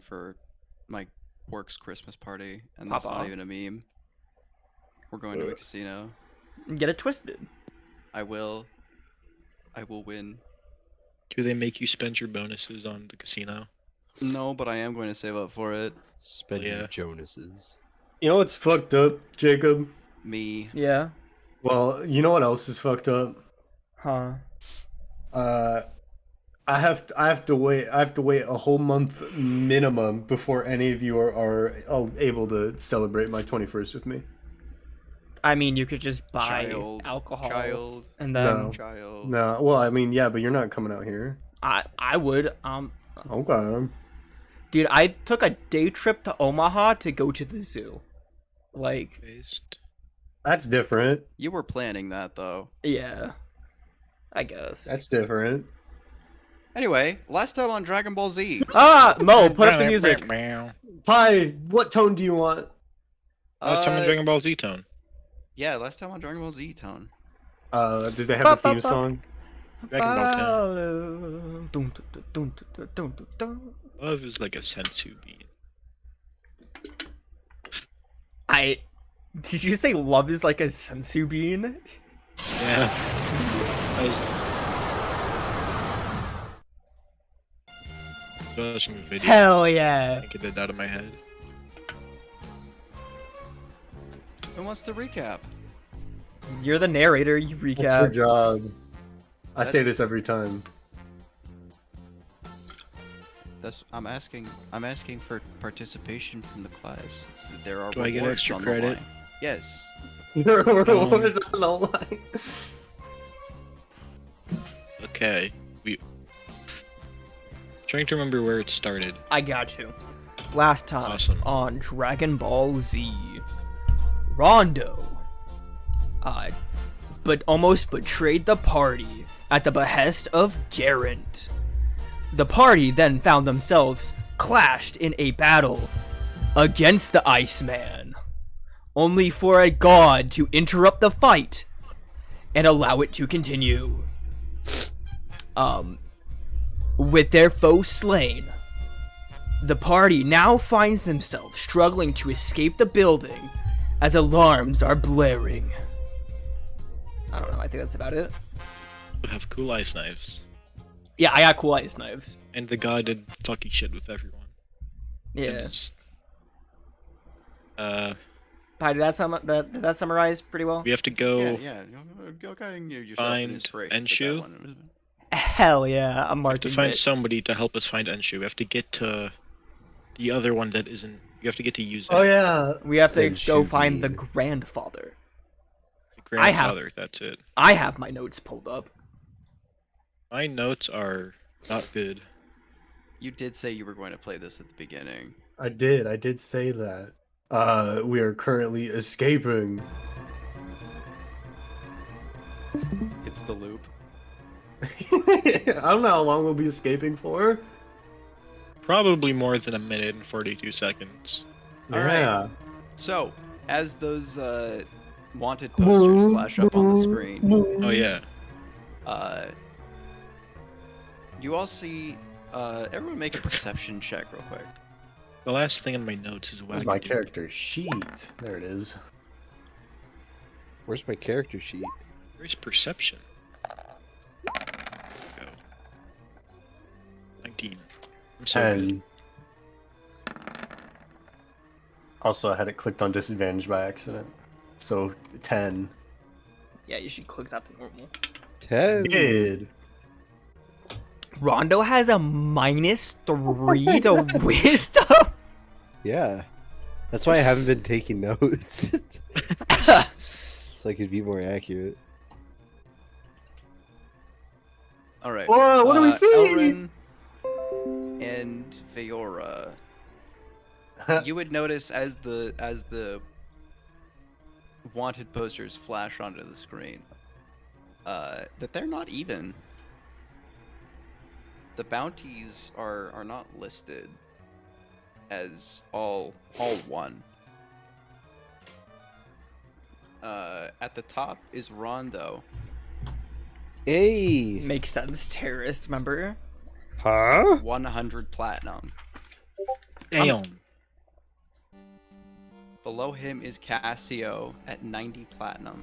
for my work's Christmas party, and Pop that's not off. even a meme. We're going to a casino. Get it twisted. I will win. Do they make you spend your bonuses on the casino? No, but I am going to save up for it. Spend Yeah. your Jonases. You know what's fucked up, Jacob? Me. Yeah. Well, you know what else is fucked up? Huh. I have to wait a whole month minimum before any of you are able to celebrate my 21st with me. I mean, you could just buy Child. alcohol Child. and then No. Child. No, well, I mean, yeah, but you're not coming out here. I would Okay. dude, I took a day trip to Omaha to go to the zoo. Like, Based. That's different. You were planning that though. yeah. I guess. That's different. Anyway, last time on Dragon Ball Z. Ah, Mo, put up the music. Pi, what tone do you want? Last time on Dragon Ball Z tone. Yeah, last time on Dragon Ball Z Tone. Did they have a theme song? Dragon Ball 10. Dun, dun, dun, dun, dun, dun, dun. Love is like a sensu bean. Did you say love is like a sensu bean? Yeah. I was watching a video. Hell yeah. I get that out of my head. Who wants to recap? You're the narrator, you What's your recap. job? I say this every time. I'm asking for participation from the class. So there are Do I get rewards extra on credit? the line. Yes. What's on the line? Okay. Trying to remember where it started. I got you. Last time Awesome. on Dragon Ball Z, Rondo, but almost betrayed the party at the behest of Garant. The party then found themselves clashed in a battle against the Iceman, only for a god to interrupt the fight and allow it to continue. With their foe slain, the party now finds themselves struggling to escape the building as alarms are blaring. I don't know, I think that's about it. We have cool ice knives. Yeah, I got cool ice knives. And the guy did fucky shit with everyone. Yeah. It's, Pi, did that summarize pretty well? we have to go Yeah. Go and give yourself find an inspiration for Enshu. that one. Hell yeah, I'm to marking find it. somebody to help us find Enshu. We have to get to the other one that isn't. You have to get to use it. Oh yeah. We have to go Senshu find the Bean. grandfather. The I have- grandfather. That's it. I have my notes pulled up. My notes are not good. You did say you were going to play this at the beginning. I did say that. We are currently escaping. It's the loop. I don't know how long we'll be escaping for. Probably more than a minute and 42 seconds. All right. Yeah. So, as those wanted posters flash up on the screen, Oh yeah. you all see. Everyone make a perception check real quick. The last thing in my notes is Where's wacky. my character sheet? There it is. Where's my character sheet? Where's perception? Go. 19. I'm sorry. And also, I had it clicked on disadvantage by accident. So 10. Yeah, you should click that to normal. 10. Good. Rondo has a -3 to wisdom. Yeah. That's why I haven't been taking notes. So I could be more accurate. All right. Whoa, what do we see? Elrin and Veora. You would notice as the wanted posters flash onto the screen, that they're not even. The bounties are not listed as all one. At the top is Rondo. Hey! Makes sense, terrorist, remember? Huh? 100 platinum. Damn. Below him is Cassio at 90 platinum.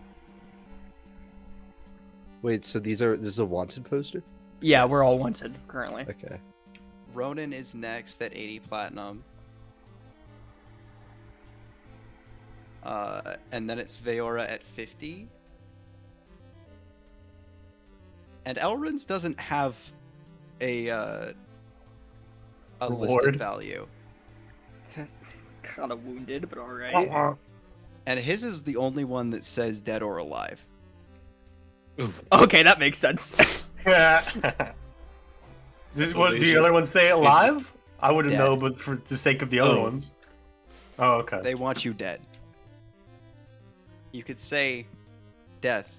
Wait, so this is a wanted poster? Yeah, we're all Yes. wanted currently. Okay. Ronan is next at 80 platinum. And then it's Veora at 50. And Elrond's doesn't have a Reward? listed value. Kind of wounded, but all right. And his is the only one that says dead or alive. Ooh. Okay, that makes sense. What do the other ones say? Alive? I wouldn't Dead. know, but for the sake of the other Oh. ones. Oh, okay. They want you dead. You could say death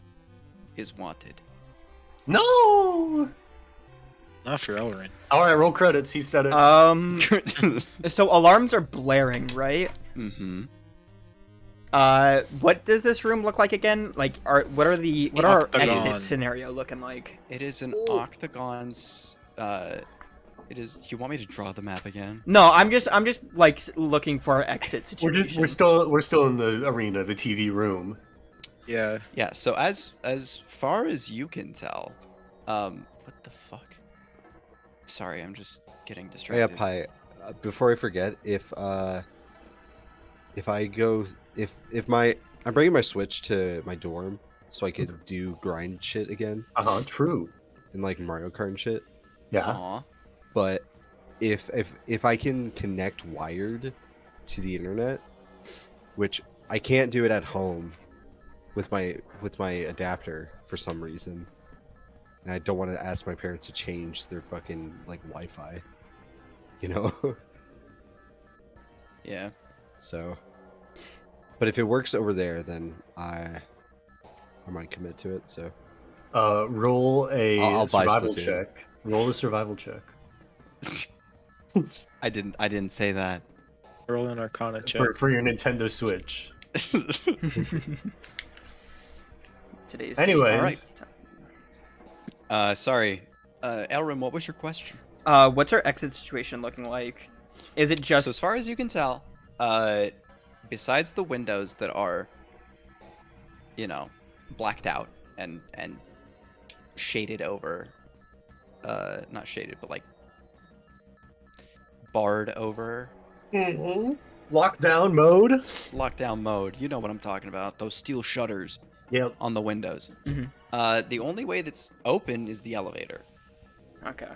is wanted. No. Not for Elrond. All right, roll credits. He said it. So alarms are blaring, right? Mm-hmm. What does this room look like again? Like, what are our Octagon. exit scenario looking like? It is an octagon's. It is. You want me to draw the map again? No, I'm just like looking for our exit we're situation. still in the arena, the TV room. Yeah. Yeah. So as far as you can tell, what the fuck? Sorry, I'm just getting Oh, distracted. yeah, Pi. Before I forget, if I go, I'm bringing my Switch to my dorm so I can do grind shit again True. and like Mario Kart and shit. Yeah. Aw. But if I can connect wired to the internet, which I can't do it at home with my adapter for some reason, and I don't want to ask my parents to change their fucking like Wi-Fi, you know. Yeah. So, but if it works over there, then I might commit to it. So Roll a I'll buy survival Splatoon. check. Roll a survival check. I didn't say that. Roll an Arcana check. For your Nintendo Switch. Today's Anyways. Sorry. Elrin, what was your question? What's our exit situation looking like? Is it just So as far as you can tell, besides the windows that are, blacked out and shaded over, not shaded, but like barred over, Lockdown mode. lockdown mode. You know what I'm talking about? Those steel shutters Yep. on the windows. Mhm. The only way that's open is the elevator. okay?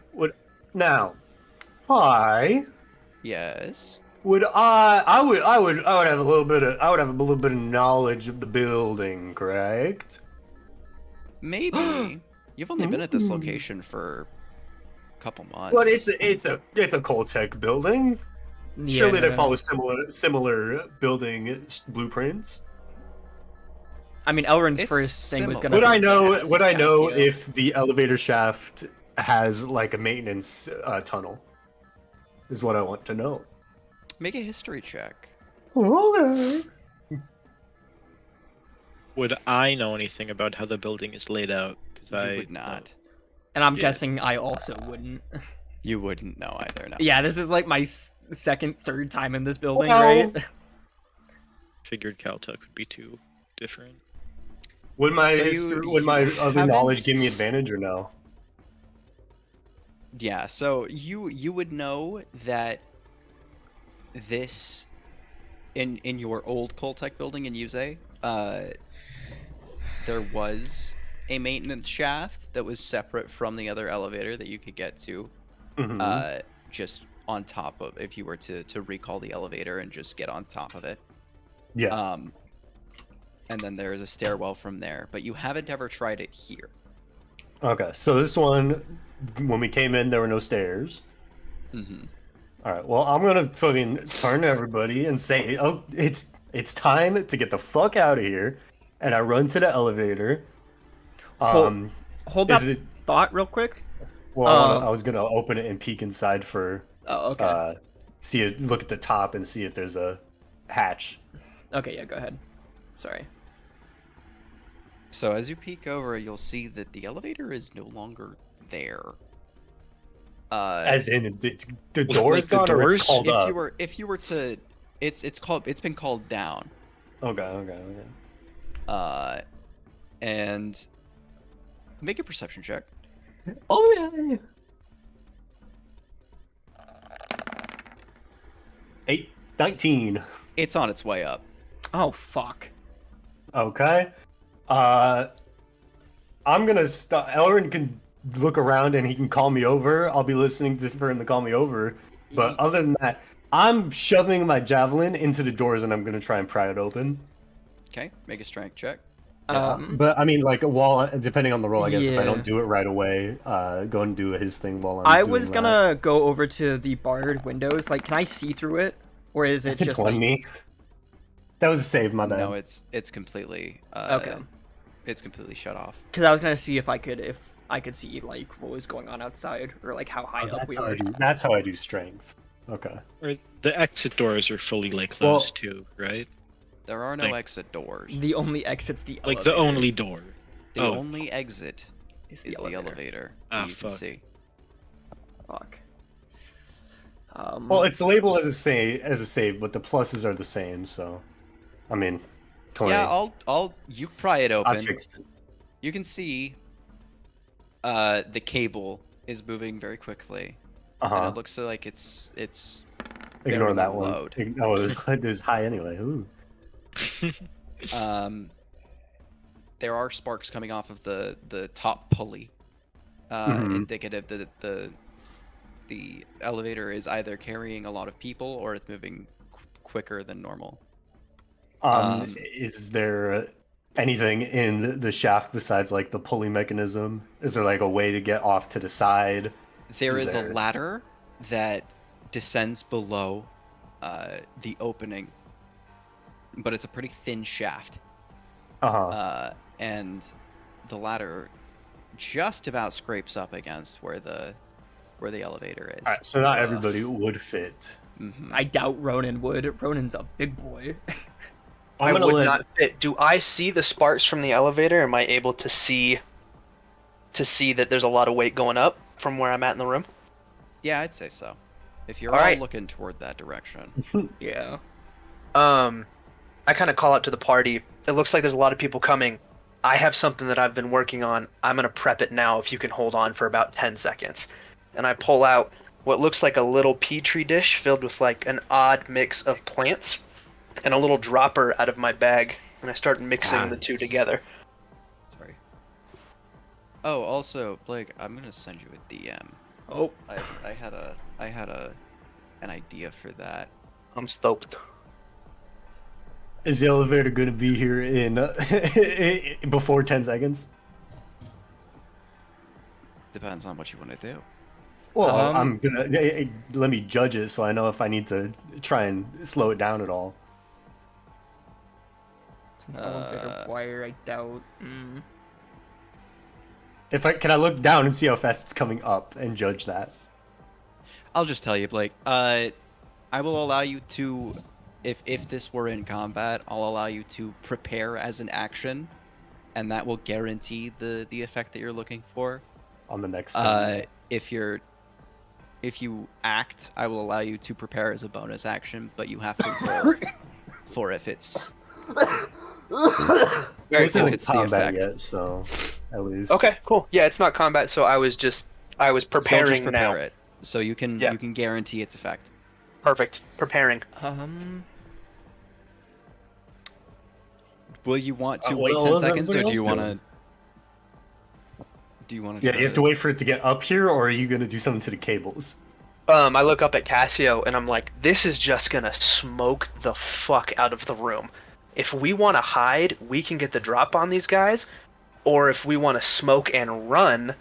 Now, hi. Yes. I would have a little bit of knowledge of the building, correct? Maybe. You've only been at this Ooh. location for a couple months. But it's a Coltech building. Surely they Yeah. follow similar building blueprints. I mean, Elrond's It's first thing was similar. gonna. Would I know Casio. if the elevator shaft has like a maintenance tunnel? Is what I want to know. Make a history check. Okay. Would I know anything about how the building is laid out? 'Cause You I would not. And I'm Yeah. guessing I also wouldn't. You wouldn't know either. No. Yeah, this is like my second, third time in this building, Well- right? figured Caltech would be too different. Would my So you would my other haven't- knowledge give me advantage or no? Yeah. So you would know that this in your old Coltech building in Yuze, there was a maintenance shaft that was separate from the other elevator that you could get to. Mhm. Just on top of, if you were to recall the elevator and just get on top of it. Yeah. And then there is a stairwell from there, but you haven't ever tried it here. Okay. So this one, when we came in, there were no stairs. Mm-hmm. All right. Well, I'm gonna fucking turn to everybody and say, "Oh, it's time to get the fuck out of here." And I run to the elevator. Hold is that it? thought real quick. Well, I was gonna open it and peek inside for Oh, okay. look at the top and see if there's a hatch. Okay, yeah, go ahead. Sorry. So as you peek over, you'll see that the elevator is no longer there. As in, the Like door is the gone, or doors? it's called up. if you were to, it's been called down. Okay. And make a perception check. Oh yeah. 19. It's on its way up. Oh fuck. Okay. I'm gonna stop. Elrin can look around and he can call me over. I'll be listening for him to call me over. But other than that, I'm shoving my javelin into the doors and I'm gonna try and pry it open. Okay, make a strength check. But I mean, like, while depending on the roll, I guess if I Yeah. don't do it right away, go and do his thing while I'm. I doing was that. gonna go over to the barred windows. Like, can I see through it, or is it just like? 20. That was a save, my bad. No, it's completely Okay. It's completely shut off. Because I was gonna see if I could see like what was going on outside, or like how high up that's, we how were. I do, that's how I do strength. Okay. Or the exit doors are fully like closed too, right? There are no Like- exit doors. The only exit's the Like elevator. the only door. The Oh. only exit is is the elevator. Ah, that you can fuck. see. Fuck. Well, it's labeled as a save, but the pluses are the same. So, I mean, 20. Yeah, you pry it I open. fixed it. You can see the cable is moving very quickly. And Uh-huh. it looks like it's Ignore very that one. loud. Oh, it was high anyway. Ooh. There are sparks coming off of the top pulley, Mhm. indicative that the elevator is either carrying a lot of people or it's moving quicker than normal. Is there anything in the shaft besides like the pulley mechanism? Is there like a way to get off to the side? There Is is there- a ladder that descends below the opening, but it's a pretty thin shaft. Uh-huh. And the ladder just about scrapes up against where the elevator is. Alright, so not everybody would fit. Mhm. I doubt Ronan would. Ronan's a big boy. I'm I gonna would let- not fit. Do I see the sparks from the elevator? Am I able to see that there's a lot of weight going up from where I'm at in the room? Yeah, I'd say so. If you're All all right. looking toward that direction. Yeah. I kind of call out to the party. It looks like there's a lot of people coming. I have something that I've been working on. I'm gonna prep it now. If you can hold on for about 10 seconds, and I pull out what looks like a little petri dish filled with like an odd mix of plants, and a little dropper out of my bag, and I start mixing the two together. Sorry. Oh, also, Blake, I'm gonna send you a DM. Oh. I had an idea for that. I'm stoked. Is the elevator going to be here in before 10 seconds? Depends on what you want to do. Well, Um, let me judge it so I know if I need to try and slow it down at all. It's an elevator wire, I doubt. Can I look down and see how fast it's coming up and judge that? I'll just tell you, Blake. I will allow you to, if this were in combat, I'll allow you to prepare as an action, and that will guarantee the effect that you're looking for. On the next turn. If you act, I will allow you to prepare as a bonus action, but you have to roll for if it's Very This cool. isn't It's the combat effect. yet, so at least. Okay, cool. Yeah, it's not combat, so I was They'll preparing just prepare now. it, so you can Yeah. you can guarantee its effect. Perfect. Preparing. Will you want to what wait 10 is seconds, or everybody do you else want doing? to? Do you want to? Yeah, you have to wait for it to get up here, or are you gonna do something to the cables? I look up at Cassio and I'm like, this is just gonna smoke the fuck out of the room. If we want to hide, we can get the drop on these guys, or if we want to smoke and run,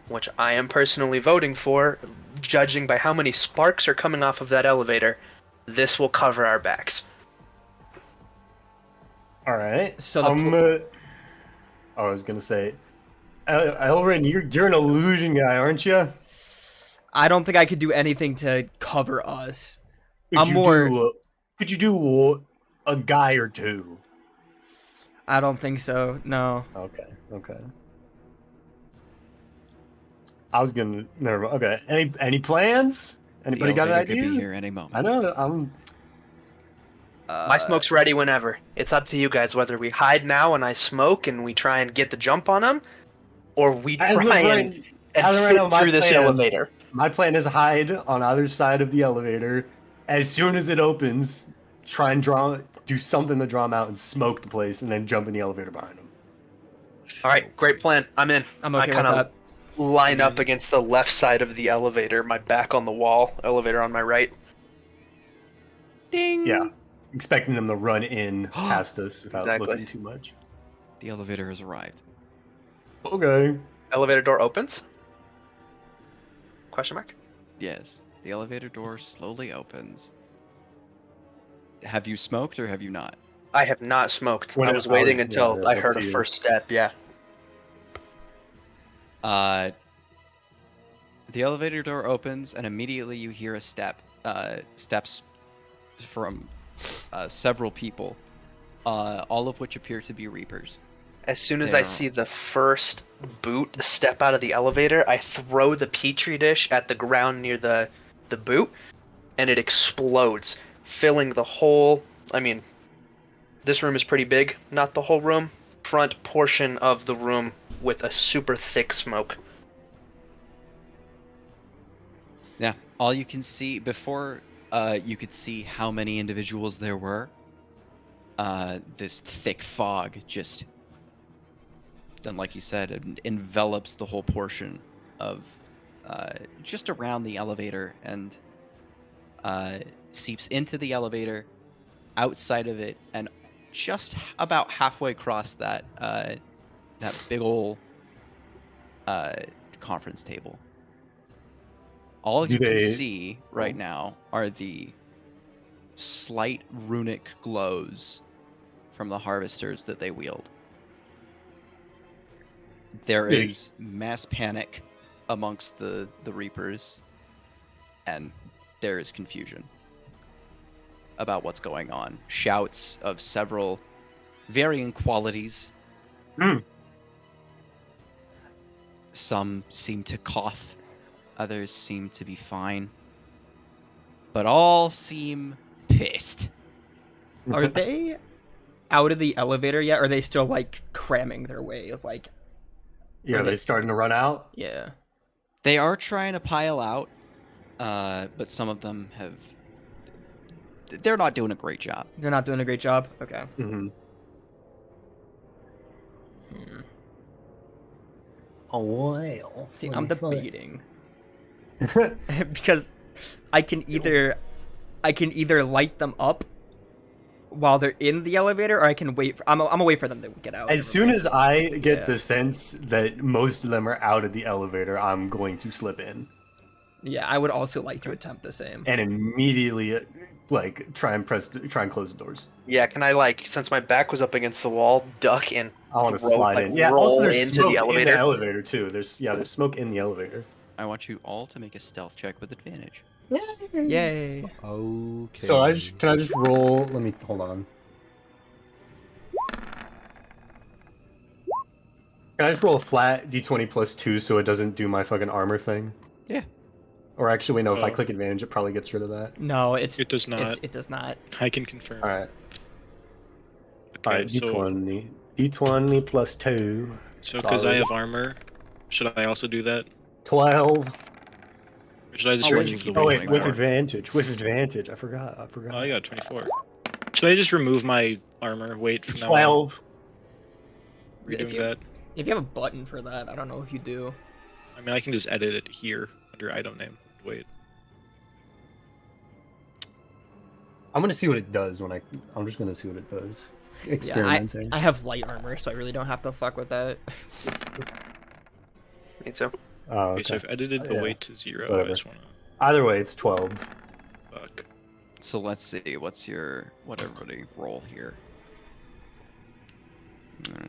which I am personally voting for, judging by how many sparks are coming off of that elevator, this will cover our backs. All right. So I was gonna say, Elrin, you're an illusion guy, aren't you? I don't think I could do anything to cover us. Could you do a guy or two? I don't think so. No. Okay. I was gonna. Never. Okay. Any plans? Anybody the got an elevator idea? could be here any moment. I know. I'm. My smoke's ready whenever. It's up to you guys whether we hide now and I smoke and we try and get the jump on them, or we As of try right- and as of right fit now, my through this plan- elevator. My plan is hide on either side of the elevator. As soon as it opens, try and do something to draw them out and smoke the place, and then jump in the elevator behind them. All right, great plan. I'm in. I'm I okay with kinda that. line up against the left side of the elevator, my back on the wall, elevator on my right. Ding. Yeah, expecting them to run in past us without Exactly. looking too much. The elevator has arrived. Okay. Elevator door opens? Question mark? Yes. The elevator door slowly opens. Have you smoked or have you not? I have not smoked. When I it- was waiting yeah, until that's I up heard to a you. first step. Yeah. The elevator door opens, and immediately you hear a steps from several people, all of which appear to be Reapers. As soon as I Yeah. see the first boot step out of the elevator, I throw the petri dish at the ground near the boot, and it explodes, filling the whole. I mean, this room is pretty big, not the whole room. Front portion of the room with a super thick smoke. Yeah, all you can see before you could see how many individuals there were. This thick fog just, then like you said, it envelops the whole portion of just around the elevator and seeps into the elevator, outside of it, and just about halfway across that big ol' conference table. All Do you can they- see right now are the slight runic glows from the harvesters that they wield. There Big. is mass panic amongst the Reapers, and there is confusion about what's going on. Shouts of several varying qualities. Hmm. Some seem to cough, others seem to be fine, but all seem pissed. Are they out of the elevator yet? Or are they still like cramming their way? Like, Yeah, are they starting to run out? yeah. They are trying to pile out, but some of them have. They're not doing a great job. They're not doing a great job. Okay. Mm-hmm. Hmm. Oh well. See, I'm debating because I can either light them up while they're in the elevator, or I can wait. I'm gonna wait for them to get out. As soon as I get Yeah. the sense that most of them are out of the elevator, I'm going to slip in Yeah, I would also like to attempt the same. and immediately, like, try and close the doors. Yeah, can I since my back was up against the wall, duck and I want to Roll- slide like, in. Yeah, roll also there's into smoke the in elevator? the elevator too. There's smoke in the elevator. I want you all to make a stealth check with advantage. Yay! Okay. So can I just roll? Let me hold on. Can I just roll a flat d20 plus 2 so it doesn't do my fucking armor thing? Yeah. Or actually, wait, no. If I Oh. click advantage, it probably gets rid of that. No, it does not. It does not. I can confirm. All right. Okay, All right. so D20. D20 plus 2. because I solid. have armor, should I also do that? 12. Or should I just Always remove keep the Oh it weight? wait, with 24. advantage. With advantage. I forgot. Oh, I got 24. Should I just remove my armor weight from now on? 12. Are you If doing you- that? If you have a button for that, I don't know if you do. I mean, I can just edit it here under item name. Wait. I'm gonna see what it does when I'm just gonna see what it does. Experimenting. I have light armor, so I really don't have to fuck with that. me too. Oh, Okay, so okay. I've edited the Yeah. weight to 0. Whatever. I just wanna Either way, it's 12. fuck. So let's see. What's what everybody roll here?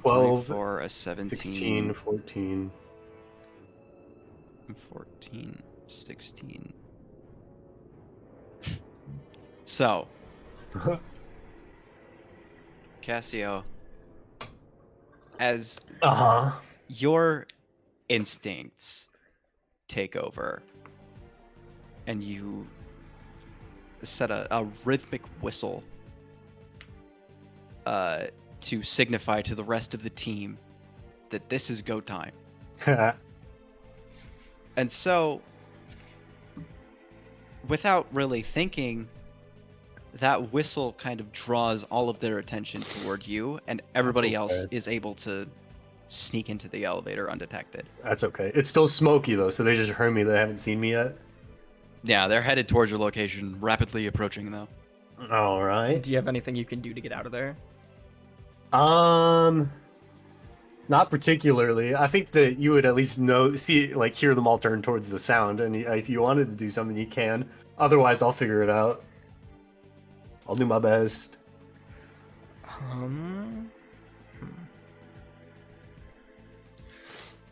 12, 24, a 17, 16, 14. 14, 16. So, Cassio, as Uh huh. your instincts take over, and you set a rhythmic whistle to signify to the rest of the team that this is go time. And so, without really thinking, that whistle kind of draws all of their attention toward you, and everybody else okay. is able to sneak into the elevator undetected. That's okay. It's still smoky though, so they just heard me. They haven't seen me yet. Yeah, they're headed towards your location, rapidly approaching though. All right. Do you have anything you can do to get out of there? Not particularly. I think that you would at least hear them all turn towards the sound, and if you wanted to do something, you can. Otherwise, I'll figure it out. I'll do my best.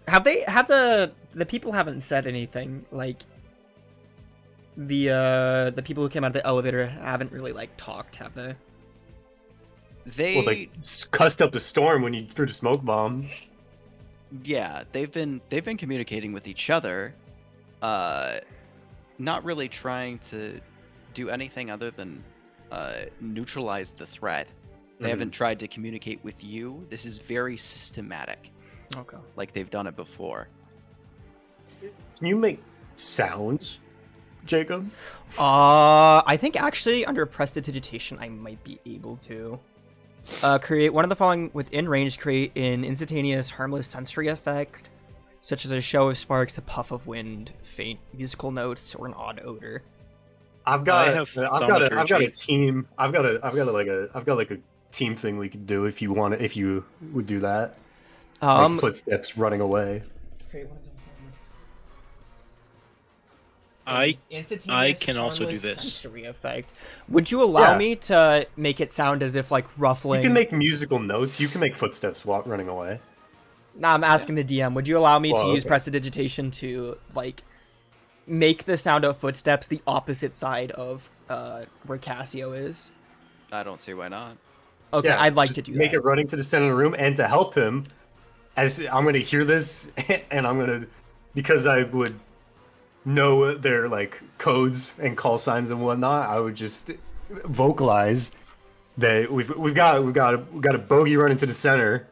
Have the people haven't said anything, like the people who came out of the elevator haven't really like talked, have they? They, Well, they cussed up a storm when you threw the smoke bomb. yeah, they've been communicating with each other, not really trying to do anything other than neutralize the threat. They haven't tried to communicate with you. This is very systematic, Okay. like they've done it before. Can you make sounds, Jacob? I think actually under prestidigitation I might be able to. Create one of the following within range. Create an instantaneous, harmless sensory effect, such as a show of sparks, a puff of wind, faint musical notes, or an odd odor. I've got a thaumaturgy. team. I've got a team thing we could do if you would do that. Like footsteps running away. I can also do this. Sensory effect. Would you allow Yeah. me to make it sound as if like ruffling? You can make musical notes. You can make footsteps running away. Nah, I'm asking the DM. Would you allow me to Well, use okay. prestidigitation to like make the sound of footsteps the opposite side of where Cassio is? I don't see why not. Okay, Yeah, I'd like just to do make that. it running to the center of the room, and to help him, as I'm gonna hear this, and I'm gonna, because I would know their like codes and call signs and whatnot, I would just vocalize that we've got a bogey running to the center,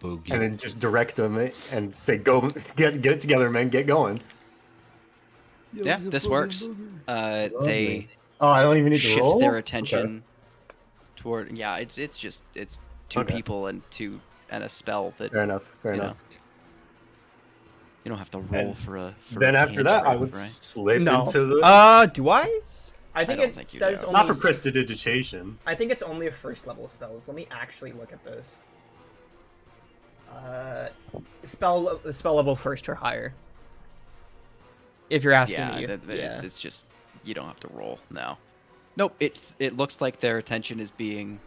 Bogey. and then just direct them and say, "Go, get it together, man, get going." Yeah, this works. They Oh, I don't even need to shift roll. their attention toward. Yeah, it's two Okay. people and a spell that Fair enough. Fair you know, enough. you don't have to roll And for Then a after that, I cantrip, would right? slip No. into the. Do I? I think don't it think you says do. only. Not for prestidigitation. I think it's only a first level spells. Let me actually look at this. Spell level first or higher. If you're asking Yeah, me. it's just you don't have to roll. No, nope. It looks like their attention is being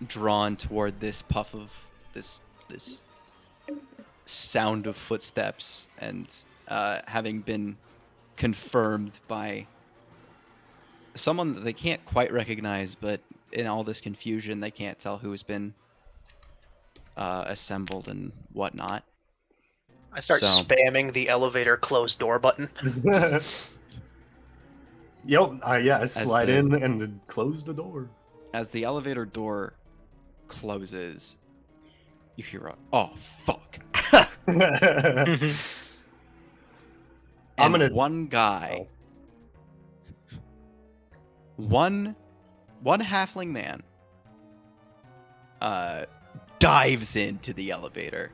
drawn toward this puff of this sound of footsteps, and having been confirmed by someone that they can't quite recognize, but in all this confusion, they can't tell who has been assembled and whatnot. I start So- spamming the elevator closed door button. Yep. Yeah. Slide the- in and then close the door. As the elevator door closes, you hear a "oh fuck!" I'm And gonna- one guy, one halfling man, dives into the elevator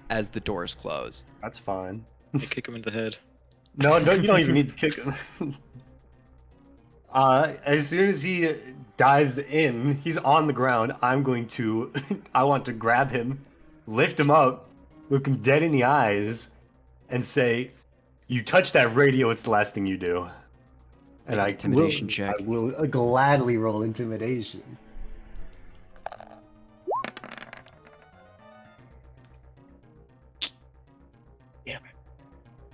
as the doors close. That's fine. I kick him in the head. No, you don't even need to kick him. As soon as he dives in, he's on the ground. I want to grab him, lift him up, look him dead in the eyes, and say, "You touch that radio, it's the last thing you do." And Make an I intimidation will, check. I will gladly roll intimidation. Damn it.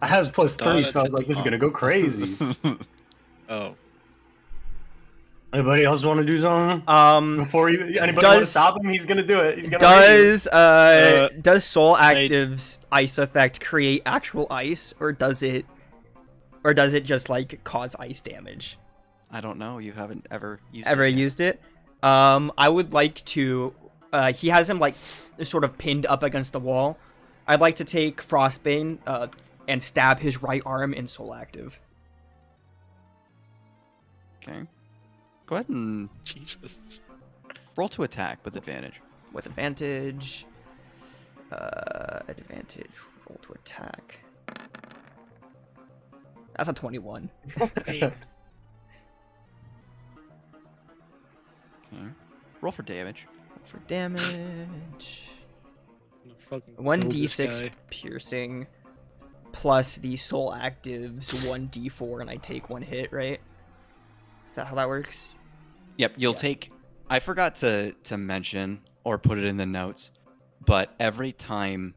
I have +3, so I was like, this is gonna go crazy. Oh. Anybody else want to do something? Before anybody want to does- stop him, he's gonna do it. He's gonna raid you. Does Soul Active's ice effect create actual ice, or does it just like cause ice damage? I don't know. You haven't ever used Ever it yet. used it? I would like to. He has him like sort of pinned up against the wall. I'd like to take Frostbane and stab his right arm in Soul Active. Okay. Go ahead and Jesus. roll to attack with advantage. With advantage. Advantage. Roll to attack. That's a 21. Hey, Okay. Roll for damage. For damage. fucking kill 1d6 this guy. piercing plus the Soul Active's 1d4, and I take 1 hit, right? Is that how that works? Yep, you'll Yeah. take. I forgot to mention or put it in the notes, but every time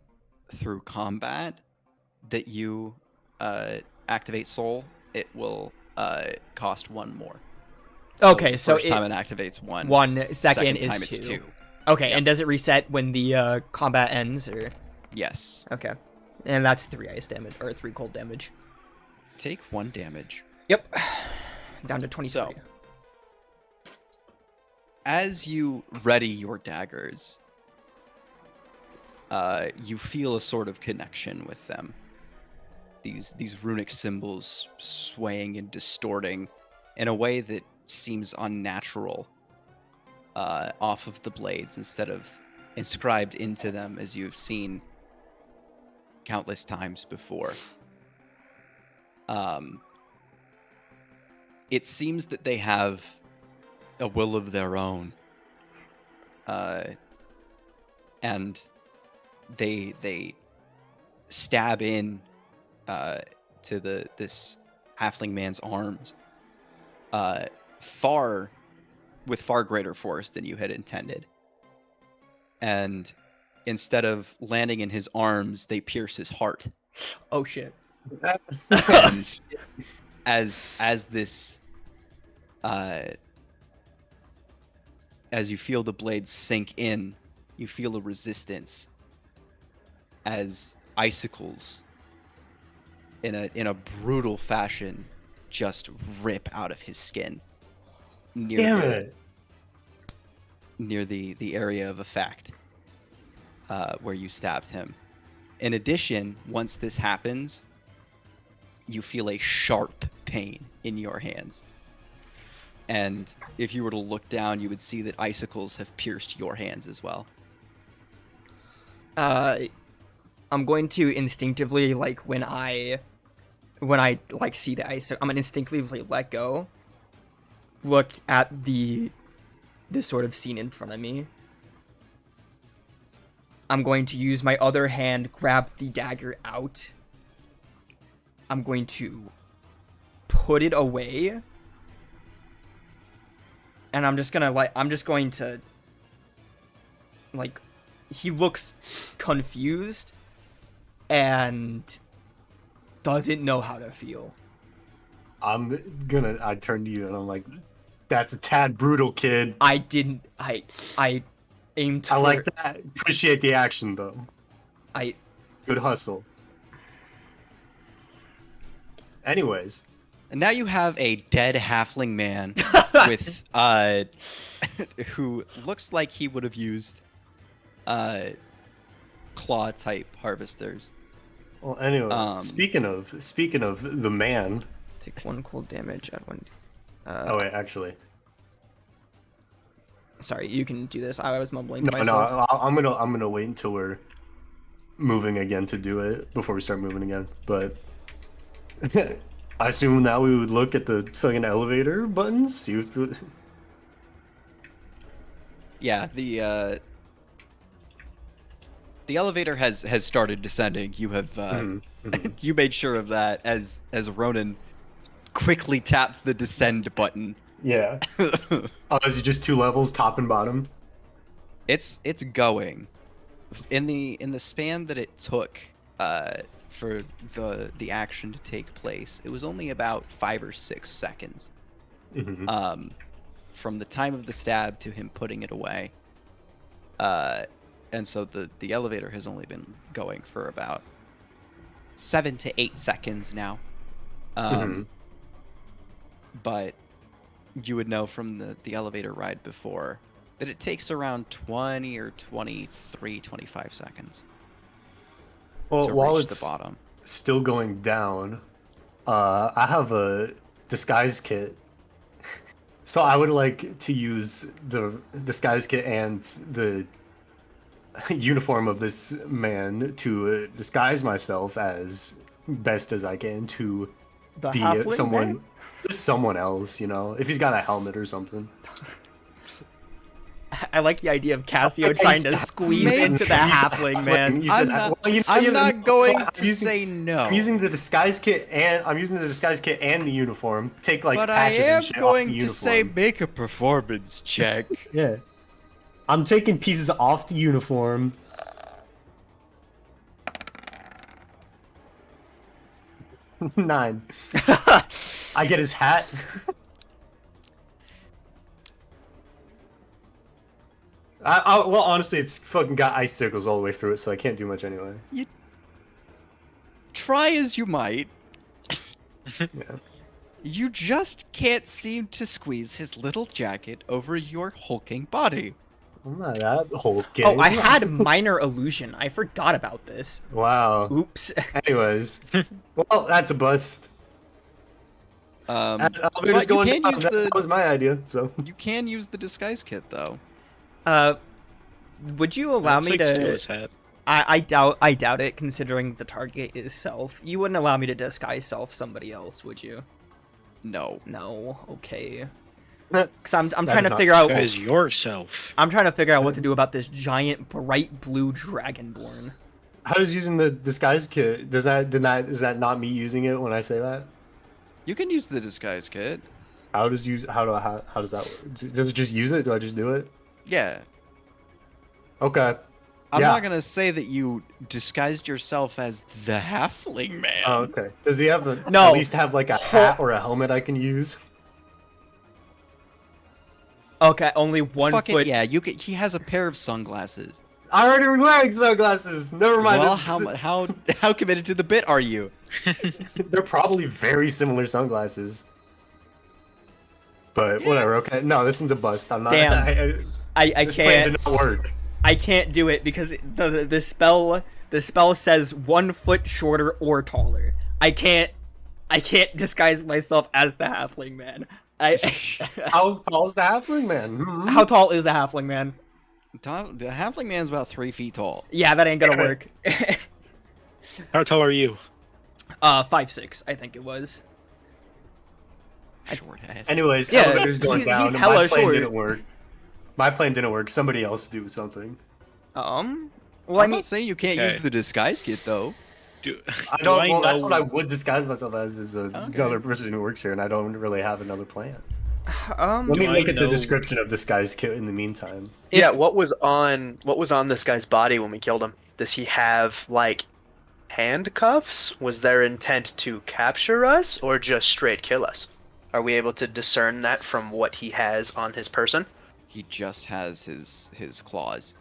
through combat that you activate Soul, it will cost 1 more. Okay, the so first time it activates 1. 1 second is time 2. it's 2. Okay, and does it reset when the combat ends, or? Yes. Okay. And that's 3 ice damage, or 3 cold damage. Take 1 damage. Yep. Down to 23. So, as you ready your daggers, you feel a sort of connection with them. These runic symbols swaying and distorting in a way that seems unnatural off of the blades instead of inscribed into them as you've seen countless times before. It seems that they have a will of their own, and they stab in to this halfling man's arms with far greater force than you had intended. And instead of landing in his arms, they pierce his heart. Oh shit. And as this as you feel the blades sink in, you feel a resistance as icicles in a brutal fashion just rip out of his skin Damn it. near the area of effect where you stabbed him. In addition, once this happens, you feel a sharp pain in your hands. And if you were to look down, you would see that icicles have pierced your hands as well. I'm going to instinctively, like, when I like see the ice, I'm gonna instinctively let go, look at this sort of scene in front of me. I'm going to use my other hand, grab the dagger out. I'm going to put it away. And I'm just going to he looks confused and doesn't know how to feel. I turn to you and I'm like, that's a tad brutal, kid. I aimed for I like that. Appreciate the action though. Good hustle. Anyways, And now you have a dead halfling man with who looks like he would have used claw type harvesters. well, anyway, Um, speaking of the man. take 1 cold damage at 1. Oh wait, actually, Sorry, you can do this. I was mumbling to no, myself. I'm gonna wait until we're moving again to do it before we start moving again. But I assume now we would look at the fucking elevator buttons, see if Yeah, the elevator has started descending. You have you made sure of that as Ronan quickly tapped the descend button. yeah. Oh, is it just 2 levels, top and bottom? It's going in the span that it took for the action to take place. It was only about 5 or 6 seconds. Mm-hmm. from the time of the stab to him putting it away. And so the elevator has only been going for about 7 to 8 seconds now. But you would know from the elevator ride before that it takes around 20 or 23, 25 seconds Well, to while reach it's the bottom. still going down, I have a disguise kit. So I would like to use the disguise kit and the uniform of this man to disguise myself as best as I can to The be halfling someone, man? just someone else, you know, if he's got a helmet or something. I like the idea of Cassio Okay, trying to he's- squeeze Maybe into the he's halfling man. You said- I'm not going I'm to say no. I'm using the disguise kit and the uniform. Take like but I patches am and shit off going the to say uniform. make a performance check. Yeah. I'm taking pieces off the uniform. Nine. I get his hat. Well, honestly, it's fucking got icicles all the way through it, so I can't do much anyway. Try as you might, Yeah. you just can't seem to squeeze his little jacket over your hulking body. I'm not that whole kid. Oh, I had minor illusion. I forgot about this. Wow. Oops. Anyways, well, that's a bust. Elevator's but you going can down. use That was my idea. So You can use the disguise kit though. Would you allow me Steal to? his hat. I doubt it. Considering the target is Self, you wouldn't allow me to disguise Self somebody else, would you? No. No. Okay. Cause I'm trying is to not figure out. Disguise yourself. I'm trying to figure out what to do about this giant bright blue dragonborn. how does using the disguise kit? Is that not me using it when I say that? You can use the disguise kit. How does that work? Does it just use it? Do I just do it? Yeah. Okay. I'm Yeah. not gonna say that you disguised yourself as the halfling man. Oh, okay. Does he have No. at least have like a hat or a helmet I can use? Okay, only 1 Fucking foot. yeah, you could. He has a pair of sunglasses. I already wearing sunglasses. Never mind. Well, how committed to the bit are you? They're probably very similar sunglasses. But whatever. Okay. No, this one's a bust. I'm not. Damn. I This plan can't. did not work. I can't do it because the spell says 1 foot shorter or taller. I can't disguise myself as the halfling man. How tall is the halfling man? Hmm. How tall is the halfling man? The halfling man's about 3 feet tall. Yeah, that ain't gonna work. How tall are you? 5'6", I think it was. Short ass. Anyways, Yeah, elevator's going he's down. hella and my plan short. didn't work. My plan didn't work. Somebody else do something. Well, I'm I mean, not saying you can't Okay. use the disguise kit though. Do, I do don't. I Well, that's know- what I would disguise myself as. Is another person who works here, and I don't really have another plan. Let me Do I look at the know- description of disguise kit in the meantime. Yeah, what was on this guy's body when we killed him? Does he have like handcuffs? Was their intent to capture us or just straight kill us? Are we able to discern that from what he has on his person? He just has his claws.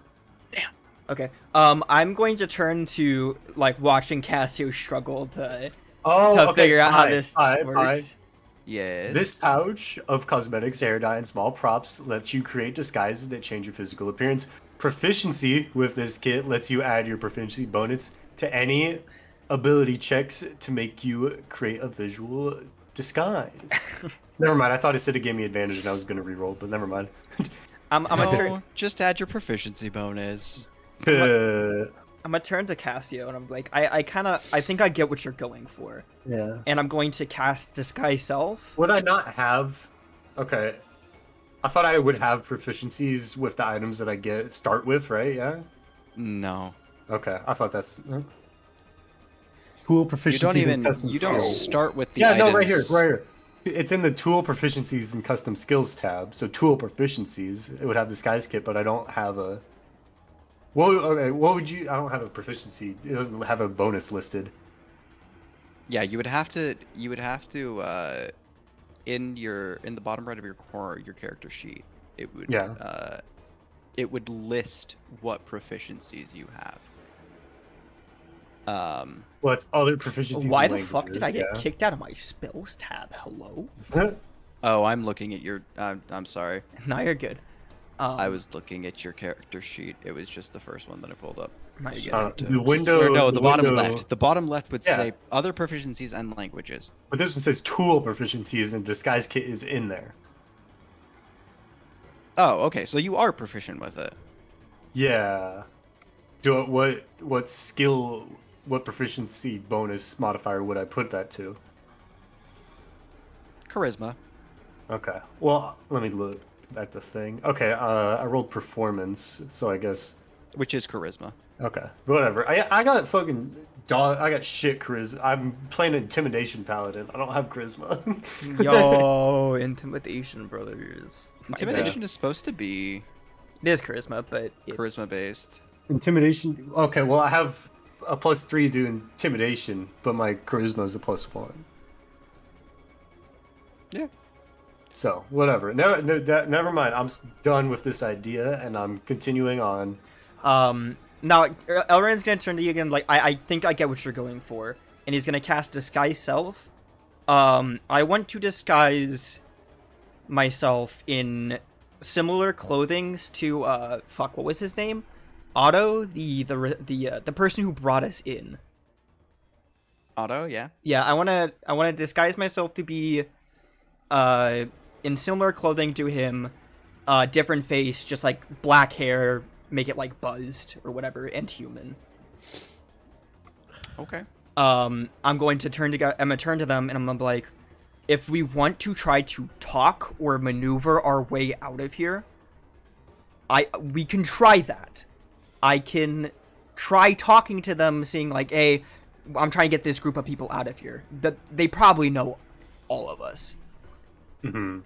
okay. I'm going to turn to like watching Cassio struggle to figure out how this works. Yes. This pouch of cosmetics, hair dye, and small props lets you create disguises that change your physical appearance. Proficiency with this kit lets you add your proficiency bonus to any ability checks to make you create a visual disguise. Never mind, I thought it said it gave me advantage and I was going to reroll, but never mind. I'm gonna turn. No, just add your proficiency bonus. I'm gonna turn to Cassio and I'm like, I think I get what you're going for, Yeah. and I'm going to cast Disguise Self. Would I not have... Okay. I thought I would have proficiencies with the items that I start with, right? Yeah? No. Okay, I thought that's... Tool proficiencies You don't and even. custom You don't skills. start with the Yeah, items. no, right here. It's in the tool proficiencies and custom skills tab. So tool proficiencies, it would have disguise kit, but I don't have a... Well, okay, what would you... I don't have a proficiency. It doesn't have a bonus listed. Yeah, you would have to. in the bottom right of your corner, your character sheet, it would Yeah. it would list what proficiencies you have. Well, it's other proficiencies. Why in the fuck did I get languages, kicked out of my spells tab? Hello? yeah. Oh, I'm looking at your. I'm sorry. Now you're good. I was looking at your character sheet. It was just the first one that I pulled up. Now you're good. The window. Or no, the bottom window- left. The bottom left would Yeah. say other proficiencies and languages. But this one says tool proficiencies, and disguise kit is in there. Oh, okay. So you are proficient with it. Yeah. What skill, what proficiency bonus modifier would I put that to? Charisma. Okay. Well, let me look at the thing. Okay. I rolled performance, so I guess. Which is charisma. Okay. Whatever. I got fucking dog. I got shit charisma. I'm playing intimidation paladin. I don't have charisma. Yo, intimidation, brothers. My bad. Intimidation is supposed to be It is charisma, but it's- charisma based. Intimidation. Okay. Well, I have a +3 to do intimidation, but my charisma is a +1. Yeah. So whatever. Never mind. I'm done with this idea, and I'm continuing on. Now Elrond's gonna turn to you again. Like I think I get what you're going for, and he's gonna cast Disguise Self. I want to disguise myself in similar clothings to what was his name? Otto, the person who brought us in. Otto, yeah. Yeah, I wanna disguise myself to be in similar clothing to him, different face, just like black hair, make it like buzzed or whatever, and human. Okay. I'm going to turn to them and I'm gonna be like, if we want to try to talk or maneuver our way out of here, we can try that. I can try talking to them, seeing like, hey, I'm trying to get this group of people out of here. That they probably know all of us. Mm-hmm.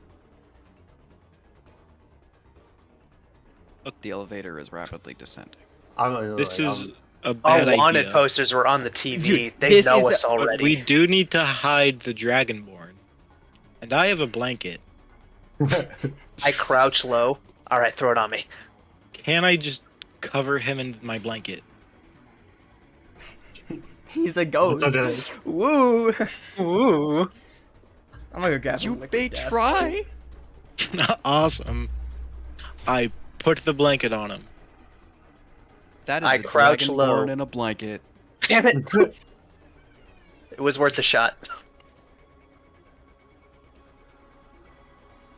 The elevator is rapidly descending. This is a Our bad wanted idea. posters were on the TV. Dude, they this know is us a- But already. we do need to hide the Dragonborn. And I have a blanket. I crouch low. All right, throw it on me. Can I just cover him in my blanket? He's a ghost. What's under this? Woo! Ooh. I'm gonna grab You him like may a death. try. Awesome. I put the blanket on him. That is I a crouch dragonborn low. in a blanket. Damn it! It was worth the shot.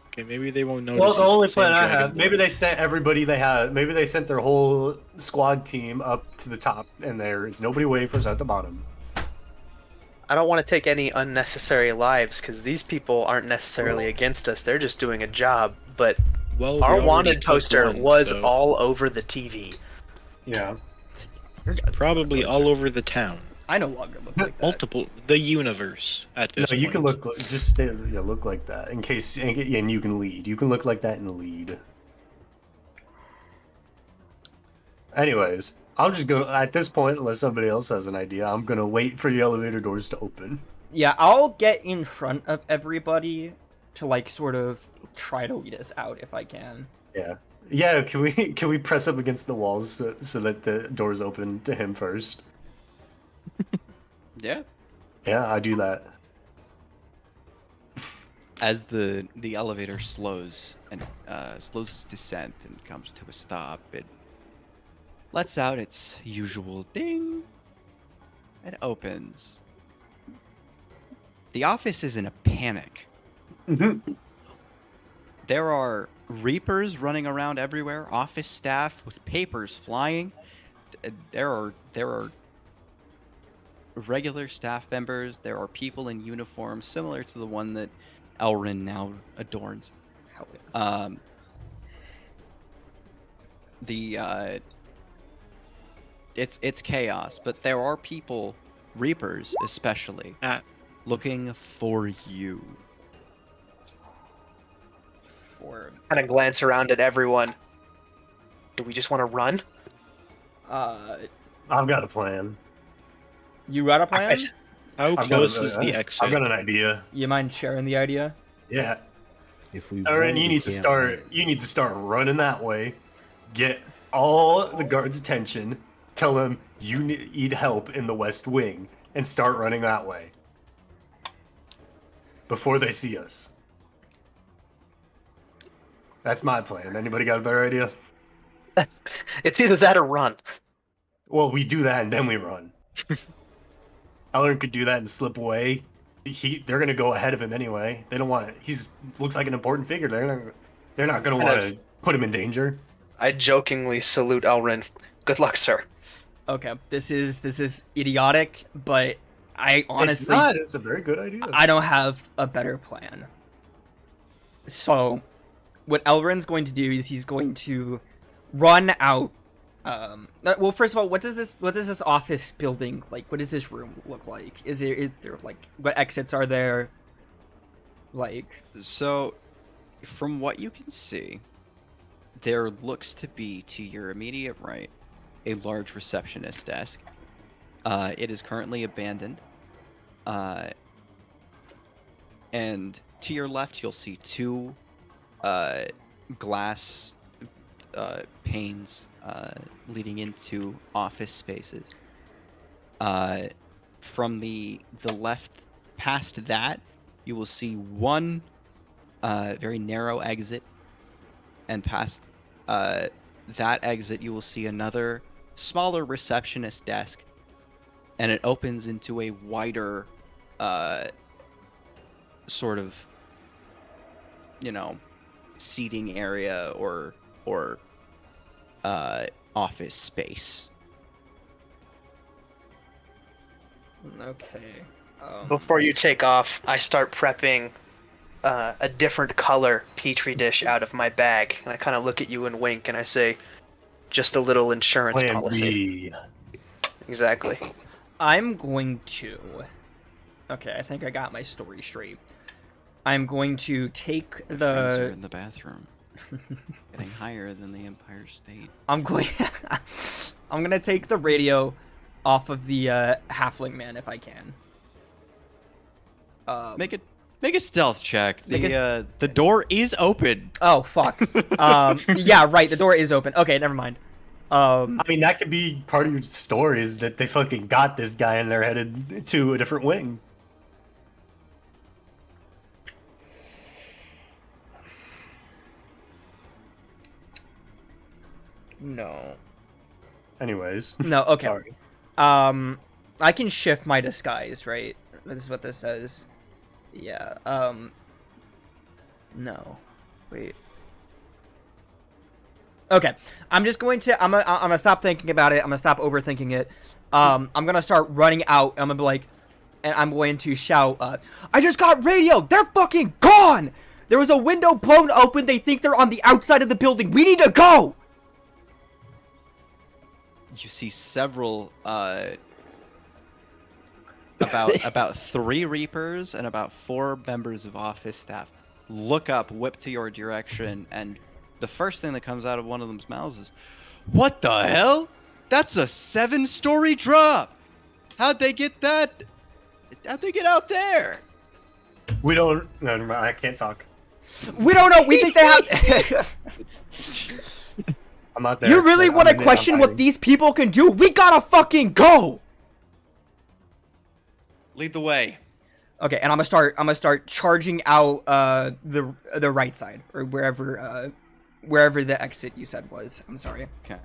Okay, maybe they won't notice. Well, the it's only same plan I have, Dragonborn. maybe they sent everybody they had. Maybe they sent their whole squad team up to the top, and there is nobody waiting for us at the bottom. I don't want to take any unnecessary lives because these people aren't necessarily against us. They're just doing a job. But Well, we our already wanted took poster one, was so all over the TV. Yeah. Your guys' probably poster. all over the town. I no longer look like that. Multiple, the universe at this No, you can point. look just stay, look like that in case, and you can lead. You can look like that and lead. Anyways, I'm just gonna at this point, unless somebody else has an idea, I'm gonna wait for the elevator doors to open. Yeah, I'll get in front of everybody to like sort of try to lead us out if I can. Yeah. Yeah. Can we press up against the walls so that the doors open to him first? Yeah. Yeah, I do that. As the elevator slows its descent and comes to a stop, it lets out its usual ding and opens. The office is in a panic. There are reapers running around everywhere, office staff with papers flying. There are regular staff members. There are people in uniform similar to the one that Elrin now adorns. Hell yeah. It's chaos, but there are people, reapers especially, Ah. looking for you. Or Kind of glance around at everyone. Do we just want to run? I've got a plan. you got a plan? How I've got close a- is the exit? I've got an idea. You mind sharing the idea? Yeah. If we Aaron, run, you we need to can't start. win. You need to start running that way. Get all the guards' attention. Tell them you need help in the West Wing, and start running that way before they see us. That's my plan. Anybody got a better idea? It's either that or run. Well, we do that and then we run. Ellerin could do that and slip away. They're gonna go ahead of him anyway. They don't want. He's looks like an important figure. They're not gonna want to put him in danger. I jokingly salute Elrin. Good luck, sir. Okay, this is idiotic, but I honestly It's not. It's a very good idea. I don't have a better plan. So, what Elrin's going to do is he's going to run out. Well, first of all, what does this office building like? What does this room look like? Is there like what exits are there? Like, So, from what you can see, there looks to be to your immediate right a large receptionist desk. It is currently abandoned. And to your left, you'll see two glass panes leading into office spaces. From the left past that, you will see one very narrow exit, and past that exit, you will see another smaller receptionist desk, and it opens into a wider sort of, seating area or office space. okay. Before you take off, I start prepping a different color petri dish out of my bag, and I kind of look at you and wink, and I say, "Just a little insurance Plan policy." B. Exactly. I'm going to. Okay, I think I got my story straight. I'm going to take Friends are the. in the bathroom, getting higher than the Empire State. I'm going. I'm gonna take the radio off of the halfling man if I can. Make a stealth check. Make The door is open. Oh fuck. Yeah, right. The door is open. Okay, never mind. I mean, that could be part of your story is that they fucking got this guy and they're headed to a different wing. No. Anyways. No. Okay. Sorry. I can shift my disguise, right? This is what this says. Yeah. No. Wait. Okay. I'm just going to. I'm gonna stop thinking about it. I'm gonna stop overthinking it. I'm gonna start running out. I'm gonna be like, and I'm going to shout, "I just got radio. They're fucking gone. There was a window blown open. They think they're on the outside of the building. We need to go." You see several about 3 Reapers and about 4 members of office staff look up, whip to your direction, and the first thing that comes out of one of them's mouths is, "What the hell? That's a 7-story drop! How'd they get that? How'd they get out there?" We don't. No, never mind. I can't talk. We don't know. We think they have. I'm not there. You really but want to I'm in, question I'm what hiding. these people can do? We gotta fucking go. Lead the way. Okay, and I'm gonna start charging out the right side or wherever the exit you said was. I'm sorry. Okay.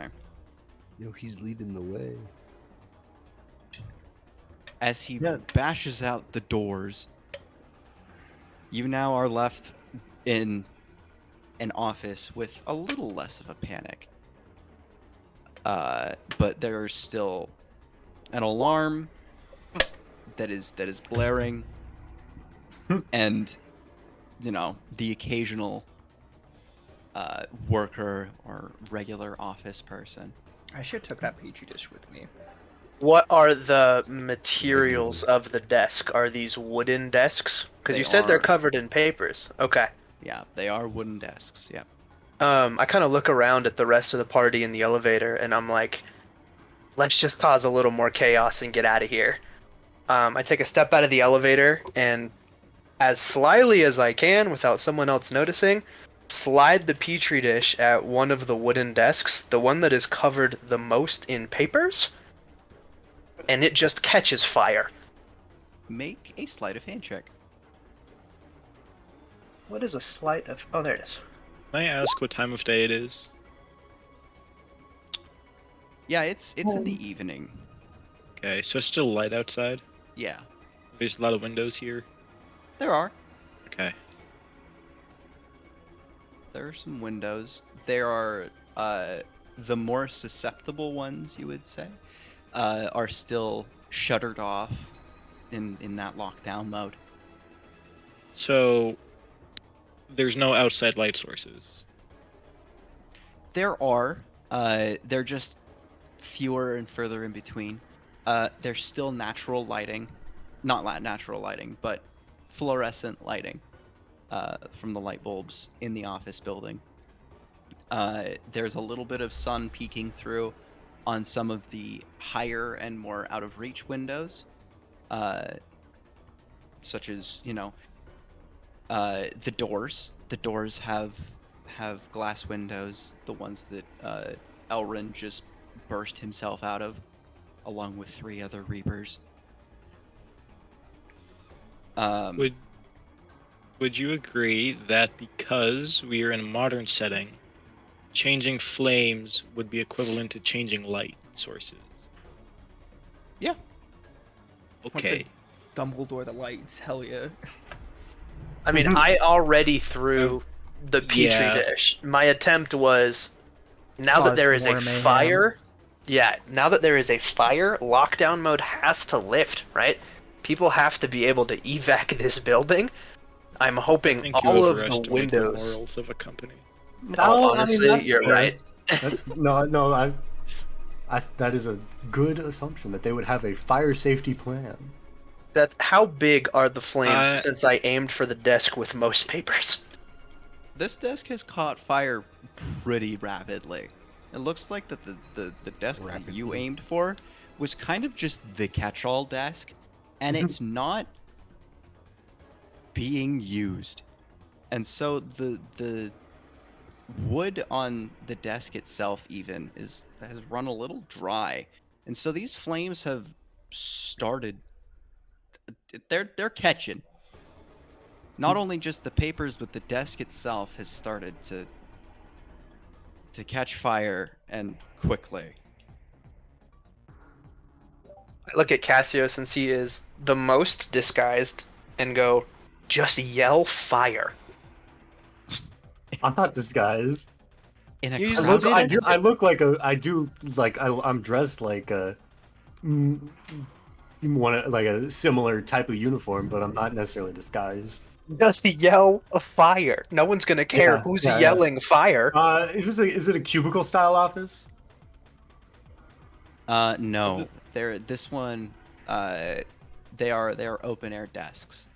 No, he's leading the way. As he Yeah. bashes out the doors, you now are left in an office with a little less of a panic. But there's still an alarm that is blaring, and the occasional worker or regular office person. I should have took that petri dish with me. What are the materials of the desk? Are these wooden desks? Because They you said they're are. covered in papers. Okay. Yeah, they are wooden desks. Yeah. I kind of look around at the rest of the party in the elevator, and I'm like, let's just cause a little more chaos and get out of here. I take a step out of the elevator, and as slyly as I can without someone else noticing, slide the petri dish at one of the wooden desks, the one that is covered the most in papers, and it just catches fire. Make a sleight of hand check. What is a sleight of... Oh, there it is. Can I ask what time of day it is? Yeah, it's in the evening. Okay, so it's still light outside. Yeah, There's a lot of windows here. there are. Okay. There are some windows. There are the more susceptible ones, you would say, are still shuttered off in that lockdown mode. So there's no outside light sources. There are. They're just fewer and further in between. There's still natural lighting, not natural lighting, but fluorescent lighting from the light bulbs in the office building. There's a little bit of sun peeking through on some of the higher and more out of reach windows, such as the doors. The doors have glass windows, the ones that Elrin just burst himself out of, along with 3 other Reapers. Would you agree that because we are in a modern setting, changing flames would be equivalent to changing light sources? Yeah. Okay. Dumbledore the lights, hell yeah. I mean, I already threw the petri Yeah. dish. My attempt was, now that Cause there is a more mayhem. fire, now that there is a fire, lockdown mode has to lift, right? People have to be able to evac this building. I'm I hoping think you all of the overestimate the windows. morals of a company. Honestly, that's you're fair. right. That's no. That is a good assumption that they would have a fire safety plan. That how big are the flames? Uh, Since I aimed for the desk with most papers. This desk has caught fire pretty rapidly. It looks like that the desk that you Rapidly. aimed for was kind of just the catch-all desk, and it's not being used. And so the wood on the desk itself even has run a little dry. And so these flames have started they're catching. Not only just the papers, but the desk itself has started to catch fire, and quickly. I look at Cassio since he is the most disguised and go, just yell fire. I'm not disguised. In a You I look- look, crowded, I look like a. I do like. I'm dressed like a. Like a similar type of uniform, but I'm not necessarily disguised. Just yell a fire. No one's gonna care Yeah, who's yeah. yelling fire. Is it a cubicle style office? no, this one. They are open air desks.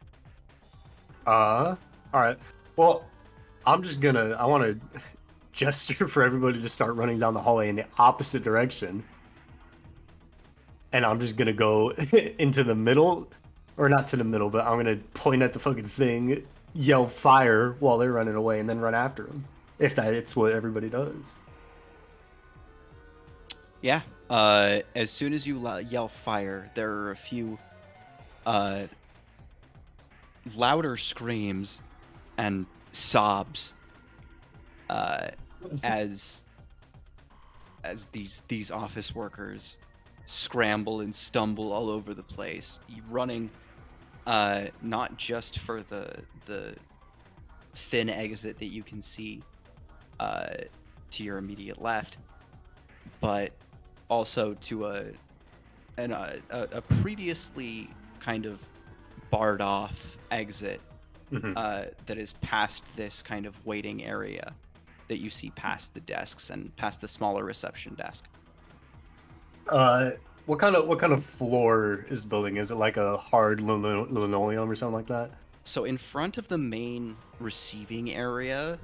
All right. Well, I want to gesture for everybody to start running down the hallway in the opposite direction. And I'm just gonna go into the middle, or not to the middle, but I'm gonna point at the fucking thing, yell fire while they're running away, and then run after them. If it's what everybody does. Yeah. As soon as you yell fire, there are a few louder screams and sobs as these office workers scramble and stumble all over the place, running not just for the thin exit that you can see to your immediate left, but also to a previously kind of barred off exit that is past this kind of waiting area that you see past the desks and past the smaller reception desk. What kind of floor is the building? Is it like a hard linoleum or something like that? So in front of the main receiving area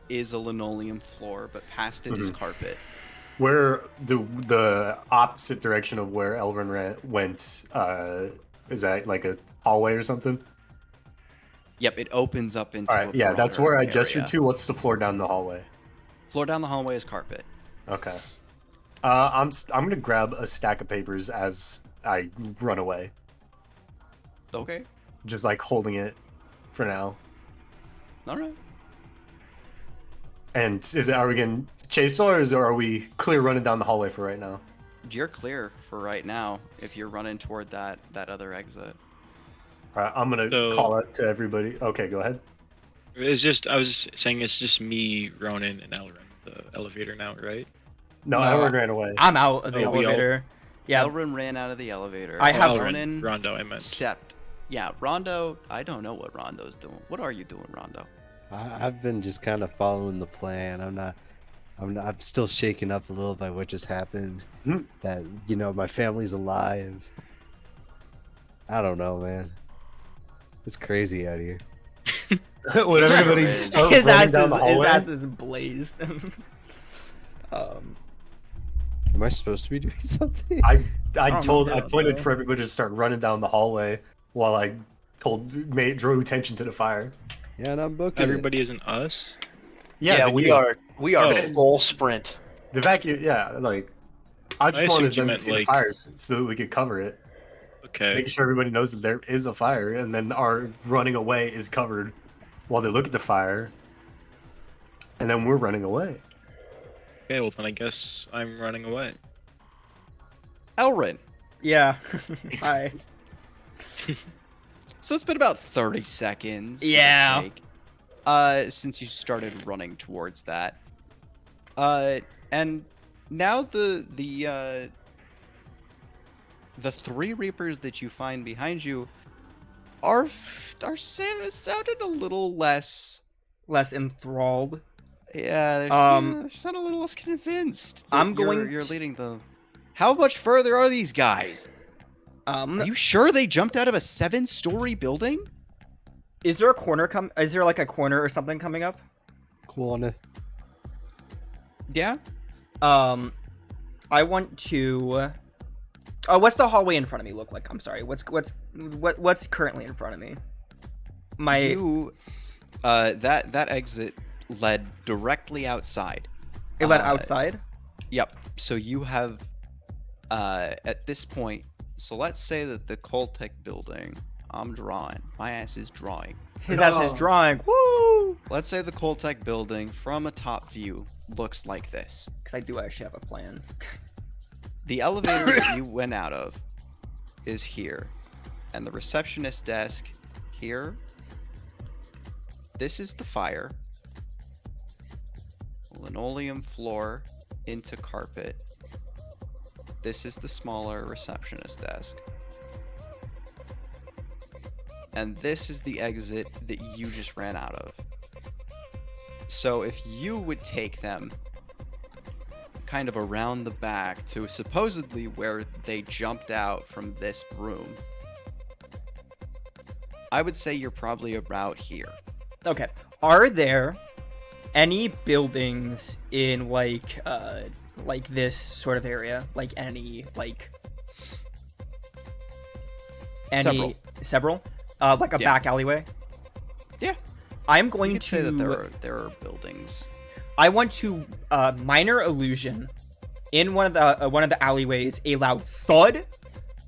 is a linoleum floor, but past it is carpet. Where the opposite direction of where Elvin went, is that like a hallway or something? Yep, it opens up into. All right, a yeah, that's broader where I gestured area. to. What's the floor down the hallway? Floor down the hallway is carpet. Okay. I'm gonna grab a stack of papers as I run away, Okay. just like holding it for now. All right. And are we getting chased or are we clear running down the hallway for right now? You're clear for right now if you're running toward that other exit. All right, I'm gonna So- call out to everybody. Okay, go ahead. It's just I was just saying it's just me, Ronan, and Elrin, the elevator now, right? No, No, Elrin ran away. I'm out of the Oh, we all- elevator. Yeah, Elrin ran out of the elevator. I have- Elrin, Ronan Rondo, I meant. stepped. Yeah, Rondo. I don't know what Rondo's doing. What are you doing, Rondo? I've been just kind of following the plan. I'm still shaken up a little by what just happened. Hmm. That, my family's alive. I don't know, man. It's crazy out here. Would everybody His start his running ass down is the his hallway? ass is blazed. Am I supposed to be doing something? I don't know. I pointed for everybody to start running down the hallway while I drew attention to the fire. Yeah, and I'm booking it. Everybody isn't us. Yeah, Yeah, so we you- are Oh. full sprint. the vacuum. Yeah, like I just I wanted assumed you them to meant, see the like- fires so that we could cover it, Okay. making sure everybody knows that there is a fire, and then our running away is covered while they look at the fire, and then we're running away. Okay, well then I guess I'm running away. Elrin. Yeah. Hi. So it's been about 30 seconds. give or Yeah. take, since you started running towards that. And now the three Reapers that you find behind you are sounded a little less. Less enthralled. Yeah, they sound a little less convinced. that I'm going You're to- leading them. How much further are these guys? Are you sure they jumped out of a 7-story building? Is there a corner is there like a corner or something coming up? Cool on it. Yeah. I want to. Oh, what's the hallway in front of me look like? I'm sorry. What's currently in front of me? My You, that exit led directly outside. it led uh, outside. Yep. So you have, at this point, so let's say that the Coltec building, I'm drawing. My ass is drawing. His ass is No. drawing. Woo! Let's say the Coltec building from a top view looks like this. Because I do actually have a plan. The elevator that you went out of is here, and the receptionist desk here. This is the fire. Linoleum floor into carpet. This is the smaller receptionist desk. And this is the exit that you just ran out of. So if you would take them kind of around the back to supposedly where they jumped out from this room, I would say you're probably about here. Okay. Are there any buildings in like this sort of area? Like any Several. several? Like a Yeah. back alleyway? Yeah. I'm You going could to say that there are buildings. I want to minor illusion in one of the alleyways a loud thud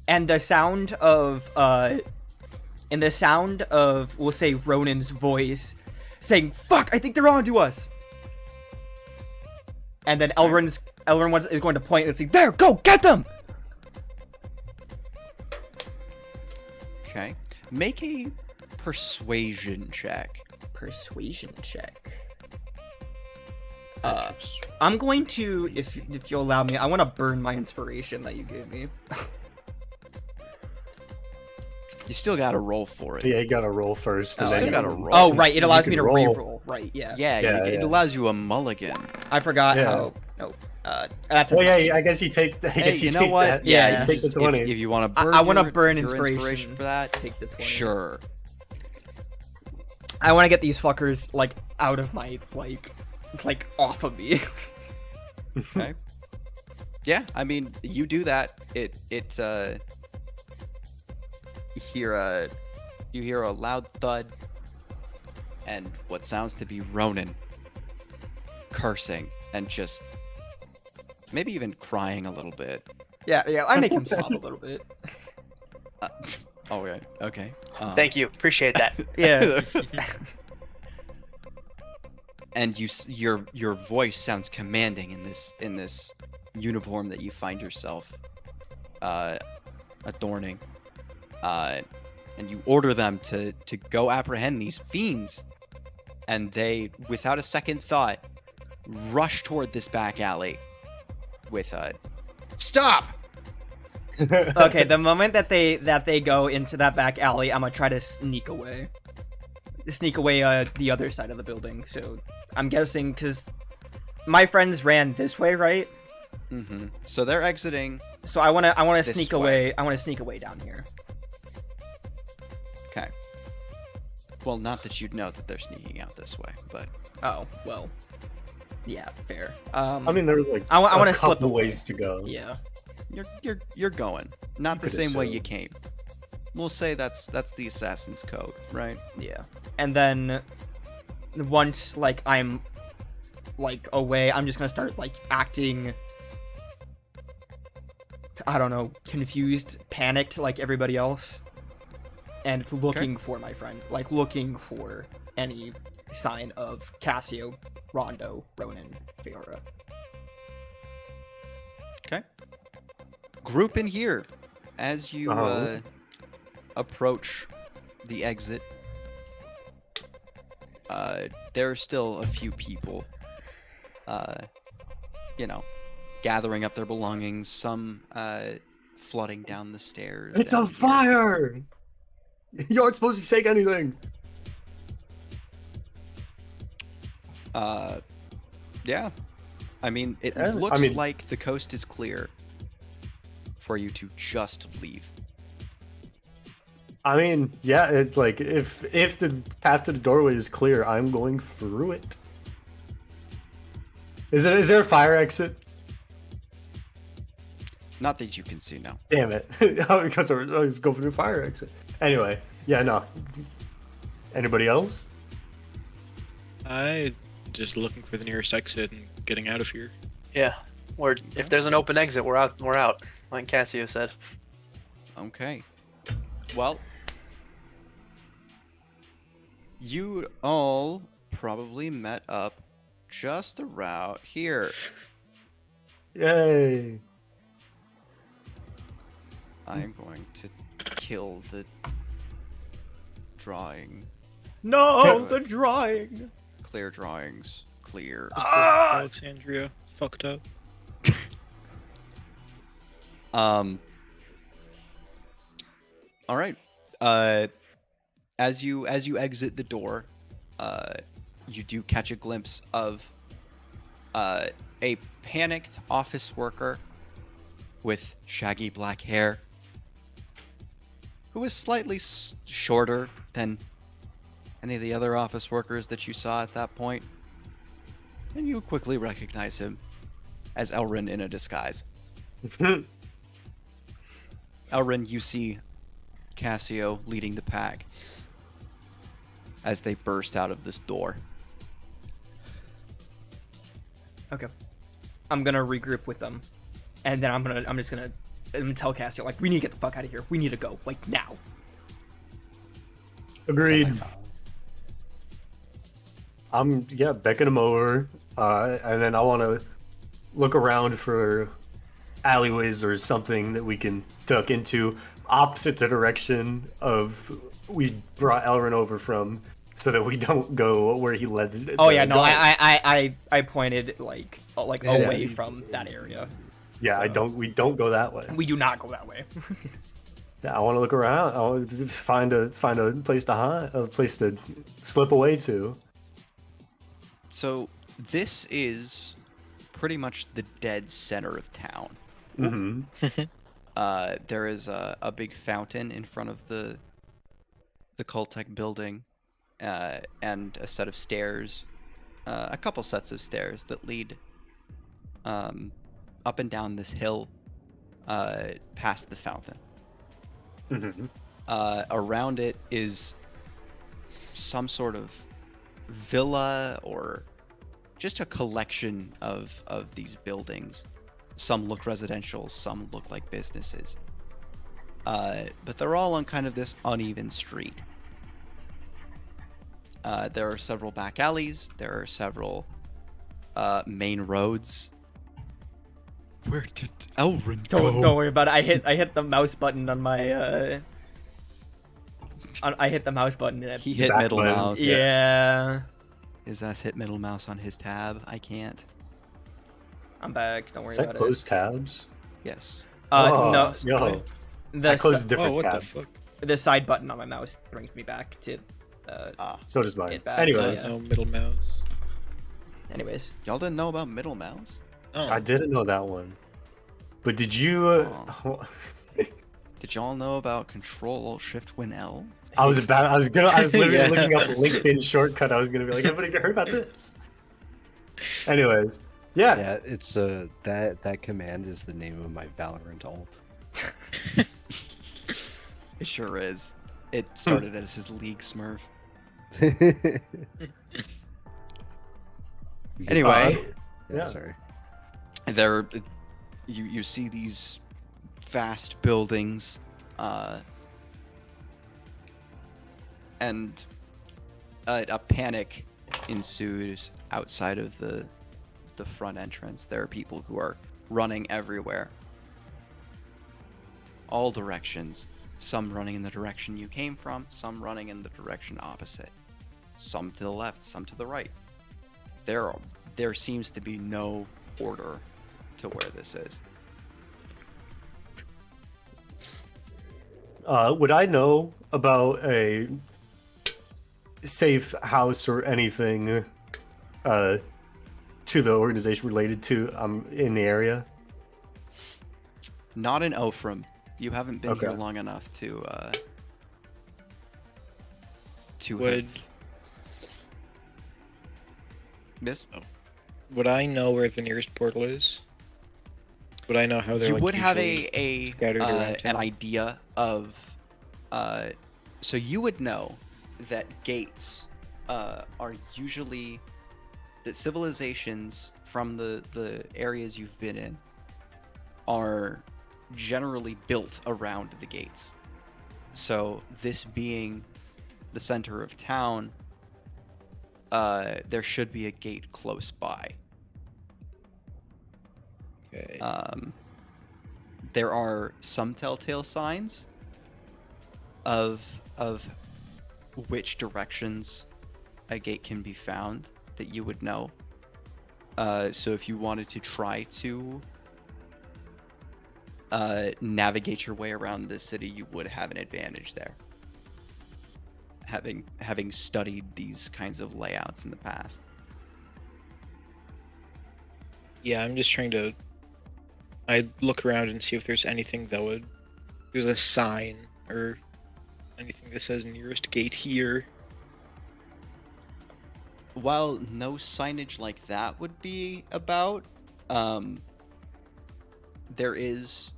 and the sound of we'll say Ronan's voice saying "fuck, I think they're on to us." And then Elrin is going to point and say, "There, go get them." Okay. Make a persuasion check. Persuasion check. I'm going to, if you'll allow me, I want to burn my inspiration that you gave me. You still got to roll for it. Yeah, you gotta roll first. You and then still you gotta can- roll. Oh, right, it you allows can me to roll. re-roll. Right, yeah. Yeah, Yeah, it yeah. allows you a mulligan. I forgot Yeah. how. No, that's. Well, enough. yeah, I guess you take. I Hey, guess you know take what? that. Yeah, you yeah. take the If 20. you want to burn, I wanna your- burn your inspiration. for that. Take the 20. Sure. I want to get these fuckers like out of my like off of me. Okay. Yeah, I mean, you do that. You hear a loud thud, and what sounds to be Ronan cursing and just maybe even crying a little bit. Yeah, I make him sob a little bit. Uh, oh, right. Okay. Thank you. Appreciate that. Yeah. And your voice sounds commanding in this uniform that you find yourself adorning, and you order them to go apprehend these fiends, and they, without a second thought, rush toward this back alley with stop. Okay, the moment that they go into that back alley, I'm gonna try to sneak away the other side of the building. So I'm guessing because my friends ran this way, right? Mm-hmm. So they're exiting. So I wanna This sneak way. away. I wanna sneak away down here. Okay. Well, not that you'd know that they're sneaking out this way, but Oh well. Yeah, fair. I mean, there's like I wanna a slip couple away. ways to go. Yeah. you're going not the could same way you assume. came. We'll say that's the assassin's code, right? Yeah. And then once like I'm like away, I'm just gonna start like acting, I don't know, confused, panicked like everybody else. And looking for my friend. Like looking for any sign of Cassio, Rondo, Ronan, Fiora. Okay. Group in here as you Uh-huh. approach the exit. There are still a few people, gathering up their belongings. Some flooding down the stairs. It's down on here. fire! You aren't supposed to take anything. Yeah. I mean, it Yeah, looks I mean- like the coast is clear for you to just leave. I mean, yeah, it's like if the path to the doorway is clear, I'm going through it. Is there a fire exit? Not that you can see now. Damn it! Because I was going for the fire exit. Anyway, yeah, no. Anybody else? I just looking for the nearest exit and getting out of here. Yeah. Or if there's an open exit, we're out. We're out. Like Cassio said. Okay. Well, you all probably met up just around here. Yay! I'm going to kill the drawing. No, the drawing. Clear drawings. Clear. Alexandria fucked up. All right. As you exit the door, you do catch a glimpse of a panicked office worker with shaggy black hair, who is slightly shorter than any of the other office workers that you saw at that point, and you quickly recognize him as Elrin in a disguise. Elrin, you see Cassio leading the pack as they burst out of this door. Okay. I'm gonna regroup with them. And then I'm gonna tell Cassio, like, we need to get the fuck out of here. We need to go, like, now. Agreed. I'm beckoning him over, and then I want to look around for alleyways or something that we can duck into opposite the direction of we brought Elrin over from, so that we don't go where he led. Oh the yeah, no, guard. I pointed like Yeah. away from that area. Yeah, so- we don't go that way. We do not go that way. Yeah, I want to look around. I want to find a place to hide, a place to slip away to. So this is pretty much the dead center of town. Mm-hmm. There is a big fountain in front of the Cultec building, and a set of stairs, a couple sets of stairs that lead up and down this hill past the fountain. Mm-hmm. Around it is some sort of villa or just a collection of these buildings. Some look residential, some look like businesses. But they're all on kind of this uneven street. There are several back alleys. There are several main roads. Where did Elrin go? Don't worry about it. I hit the mouse button on my I hit the mouse button and He hit Back middle button. mouse. yeah. His ass hit middle mouse on his tab. I can't. I'm back. Don't worry Is that about closed tabs? Yes. it. Oh, No. Yo, The I closed a Oh, different what tab. the fuck? the side button on my mouse brings me back to So does mine. It back, Anyways, yeah. Oh, middle mouse. anyways. Y'all didn't know about middle mouse? Oh, I didn't know that one. But did you? Did y'all know about Control Alt Shift Win L? I was literally Yeah. looking up LinkedIn shortcut. I was gonna be like, everybody heard about this? Anyways, yeah. Yeah, it's that command is the name of my Valorant alt. It sure is. It started as his League Smurf. Because- Anyway, Yeah. Sorry. there, you see these vast buildings, and a panic ensues outside of the front entrance. There are people who are running everywhere, all directions. Some running in the direction you came from, some running in the direction opposite. Some to the left, some to the right. There seems to be no order to where this is. Would I know about a safe house or anything to the organization related to in the area? Not in Ophram. You haven't been here Okay. long enough to would have... Miss? would I know where the nearest portal is? Would I know how they're You like would have usually scattered around an town? idea of so you would know that gates are usually that civilizations from the areas you've been in are generally built around the gates. So this being the center of town, there should be a gate close by. Okay. There are some telltale signs of which directions a gate can be found that you would know. So if you wanted to try to navigate your way around the city, you would have an advantage there. Having studied these kinds of layouts in the past. Yeah, I'm just trying to. I'd look around and see if there's anything that would. There's a sign or anything that says nearest gate here. While no signage like that would be about, there is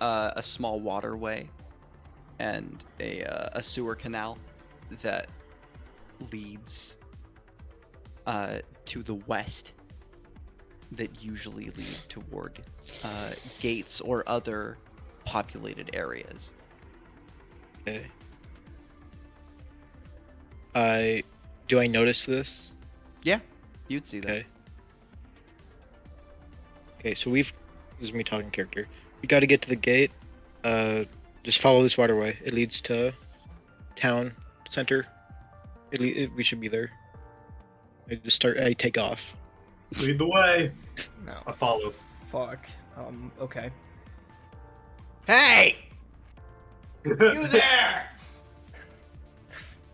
a small waterway and a sewer canal that leads to the west that usually lead toward gates or other populated areas. Okay. Do I notice this? Yeah, you'd see that. Okay. Okay, so this is me talking character. We got to get to the gate. Just follow this waterway. It leads to town center. We should be there. I take off. Lead the way. No. I follow. Fuck. Okay. Hey! You there!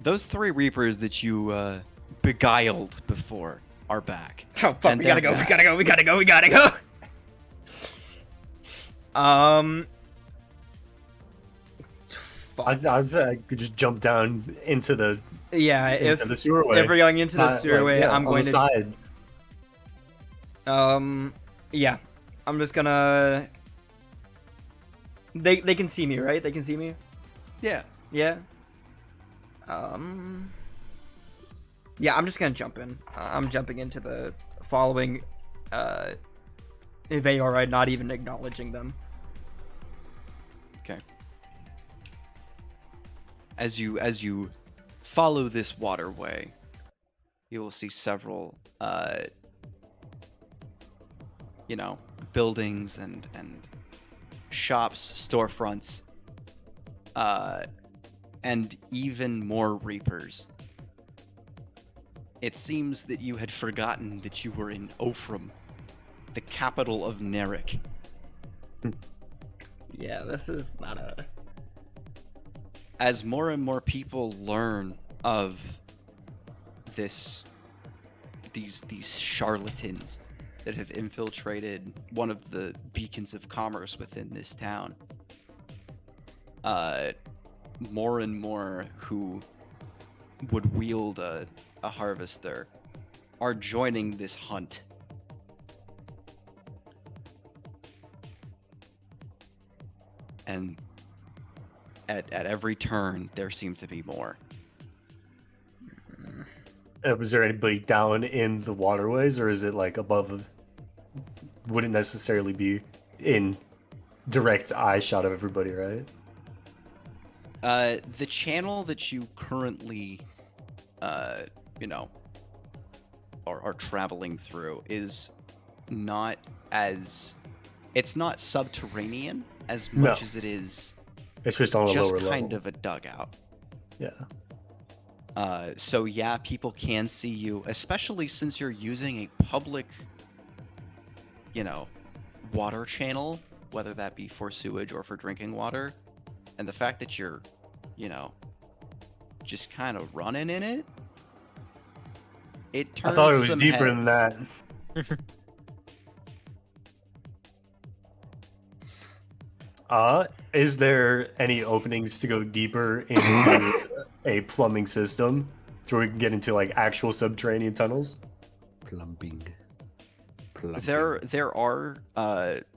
Those three Reapers that you beguiled before are back. Oh fuck, And we gotta they're go, we back. gotta go, we gotta go, we gotta go! Fuck. I could just jump down into the Yeah, if the sewerway. if we're going into the Not, like, sewerway, yeah, I'm on going the to side. yeah. I'm just gonna They can see me, right? They can see me? Yeah. Yeah. Yeah, I'm just gonna jump in. I'm jumping into the following Veora, not even acknowledging them. Okay. As you follow this waterway, you will see several buildings and shops, storefronts, and even more reapers. It seems that you had forgotten that you were in Ophram, the capital of Nerik. Yeah, this is not a... As more and more people learn of these charlatans that have infiltrated one of the beacons of commerce within this town, more and more who would wield a harvester are joining this hunt. And at every turn, there seems to be more. Was there anybody down in the waterways, or is it like above? Wouldn't necessarily be in direct eye shot of everybody, right? The channel that you currently, are traveling through is not as... It's not subterranean as much as it is It's just on a just lower kind level. of a dugout. Yeah. So yeah, people can see you, especially since you're using a public, water channel, whether that be for sewage or for drinking water. And the fact that you're, just kind of running in it, it I turns thought it was some deeper than heads. that. Is there any openings to go deeper into a plumbing system so we can get into like actual subterranean tunnels? Plumbing. There are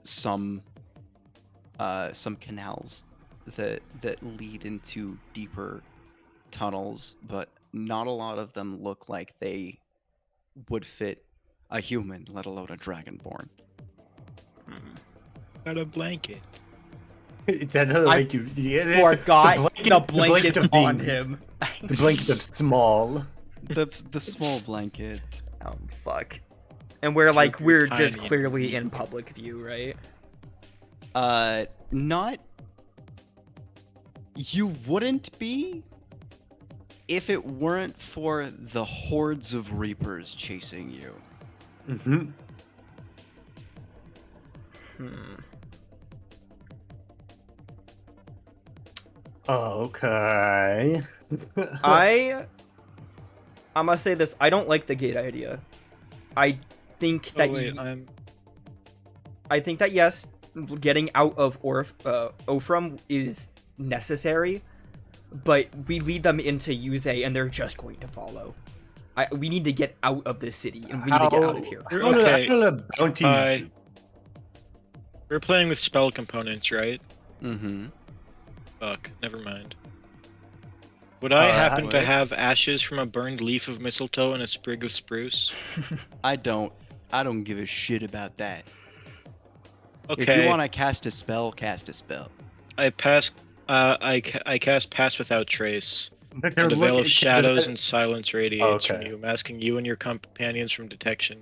some canals that lead into deeper tunnels, but not a lot of them look like they would fit a human, let alone a dragonborn. Got a blanket. That doesn't I make you. Yeah, Forgot the blanket of on being- him. The blanket of small. The small blanket. Oh, fuck. And we're just tiny. clearly in public view, right? Not. You wouldn't be if it weren't for the hordes of reapers chasing you. Mm-hmm. Okay. I must say this. I don't like the gate idea. I think that I think that yes, getting out of Ophram is necessary, but we lead them into Yuze and they're just going to follow. We need to get out of this city and we need to get out of here. Okay. I feel like bounties. We're playing with spell components, right? Mm-hmm. Fuck, never mind. Would I happen to would. have ashes from a burned leaf of mistletoe and a sprig of spruce? I don't give a shit about that. Okay. If you want to cast a spell, cast a spell. I pass. I cast Pass Without Trace. But And a veil looking- of shadows does that- and silence radiates from Okay. you, masking you and your companions from detection.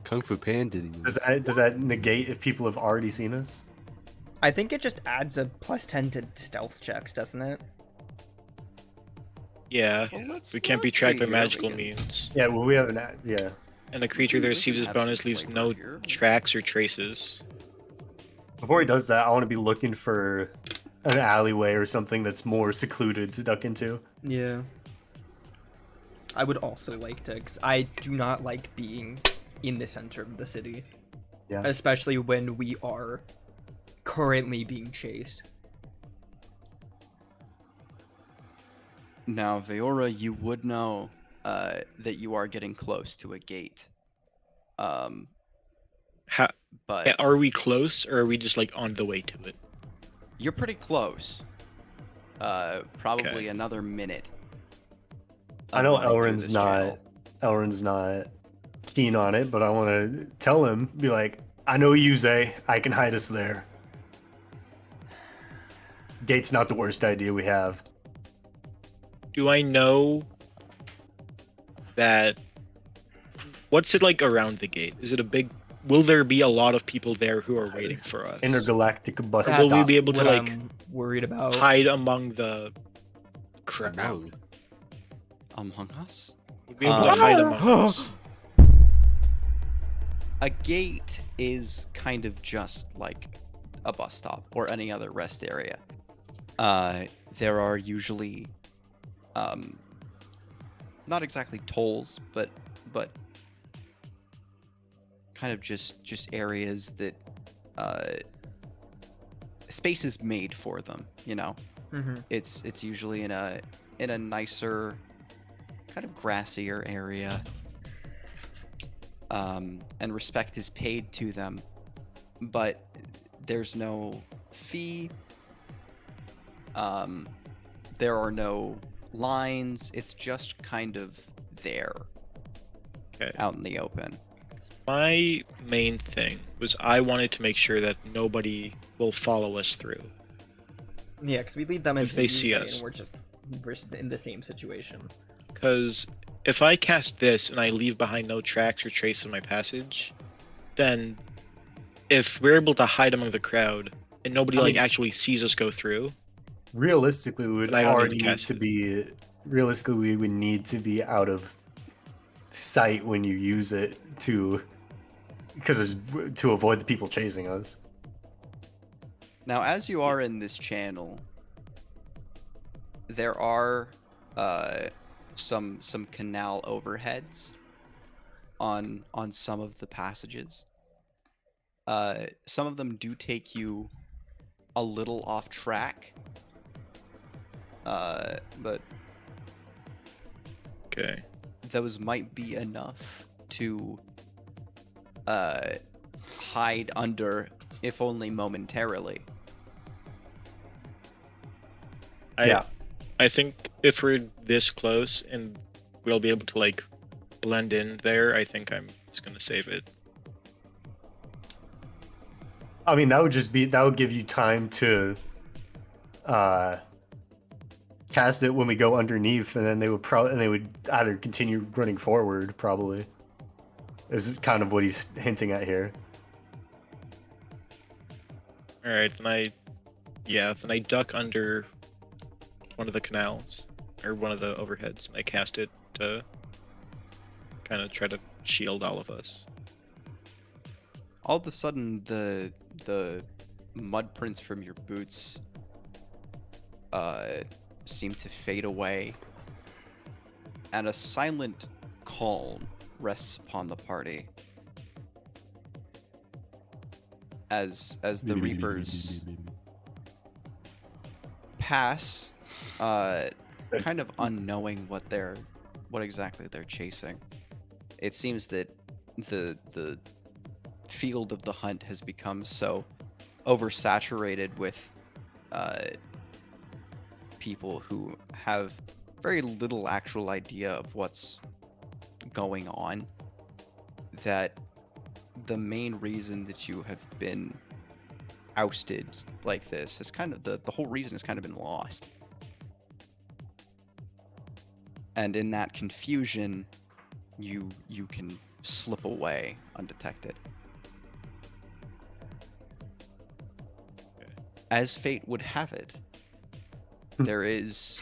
Kung Fu Panda. Does that negate if people have already seen us? I think it just adds a +10 to stealth checks, doesn't it? Yeah, we can't be tracked by magical means. Yeah, well, we have an ad. Yeah. And the creature that receives this Add bonus some leaves flavor no here. tracks or traces. Before he does that, I want to be looking for an alleyway or something that's more secluded to duck into. Yeah. I would also like to, because I do not like being in the center of the city. Yeah. Especially when we are currently being chased. Now, Veora, you would know that you are getting close to a gate. How, But are we close, or are we just like on the way to it? you're pretty close. Probably Okay. another minute. I know of running through Elrin's this not channel. Elrin's not keen on it, but I want to tell him, be like, I know Yuze, I can hide us there. Gate's not the worst idea we have. Do I know that? What's it like around the gate? Is it a big? Will there be a lot of people there who are waiting for us? Intergalactic bus Will we stop. be able to what like I'm worried about. hide among the crowd? Among Us? We'll be able to hide among us. A gate is kind of just like a bus stop or any other rest area. There are usually, not exactly tolls, but kind of just areas that space is made for them. You know, Mm-hmm. it's usually in a nicer, kind of grassier area. And respect is paid to them, but there's no fee. There are no lines. It's just kind of there, Okay. out in the open. My main thing was I wanted to make sure that nobody will follow us through. Yeah, because we lead them If into they the see Yusei us. and we're in the same situation. Because if I cast this and I leave behind no tracks or trace in my passage, then if we're able to hide among the crowd and nobody I like mean- actually sees us go through, Realistically, we would I don't need already to need cast to it. be. Realistically, we would need to be out of sight when you use it to avoid the people chasing us. Now, as you are in this channel, there are some canal overheads on some of the passages. Some of them do take you a little off track, but okay. those might be enough to hide under, if only momentarily. I think if we're this close and we'll be able to like blend in there, I think I'm just gonna save it. I mean, that would give you time to cast it when we go underneath, and then they would either continue running forward, probably. Is kind of what he's hinting at here. All right, then I duck under one of the canals or one of the overheads, and I cast it to kind of try to shield all of us. All of a sudden, the mud prints from your boots seem to fade away, and a silent calm rests upon the party as the Reapers pass, kind of unknowing what exactly they're chasing. It seems that the field of the hunt has become so oversaturated with people who have very little actual idea of what's going on, that the main reason that you have been ousted like this has kind of the whole reason has kind of been lost. And in that confusion, you can slip away undetected. As fate would have it, there is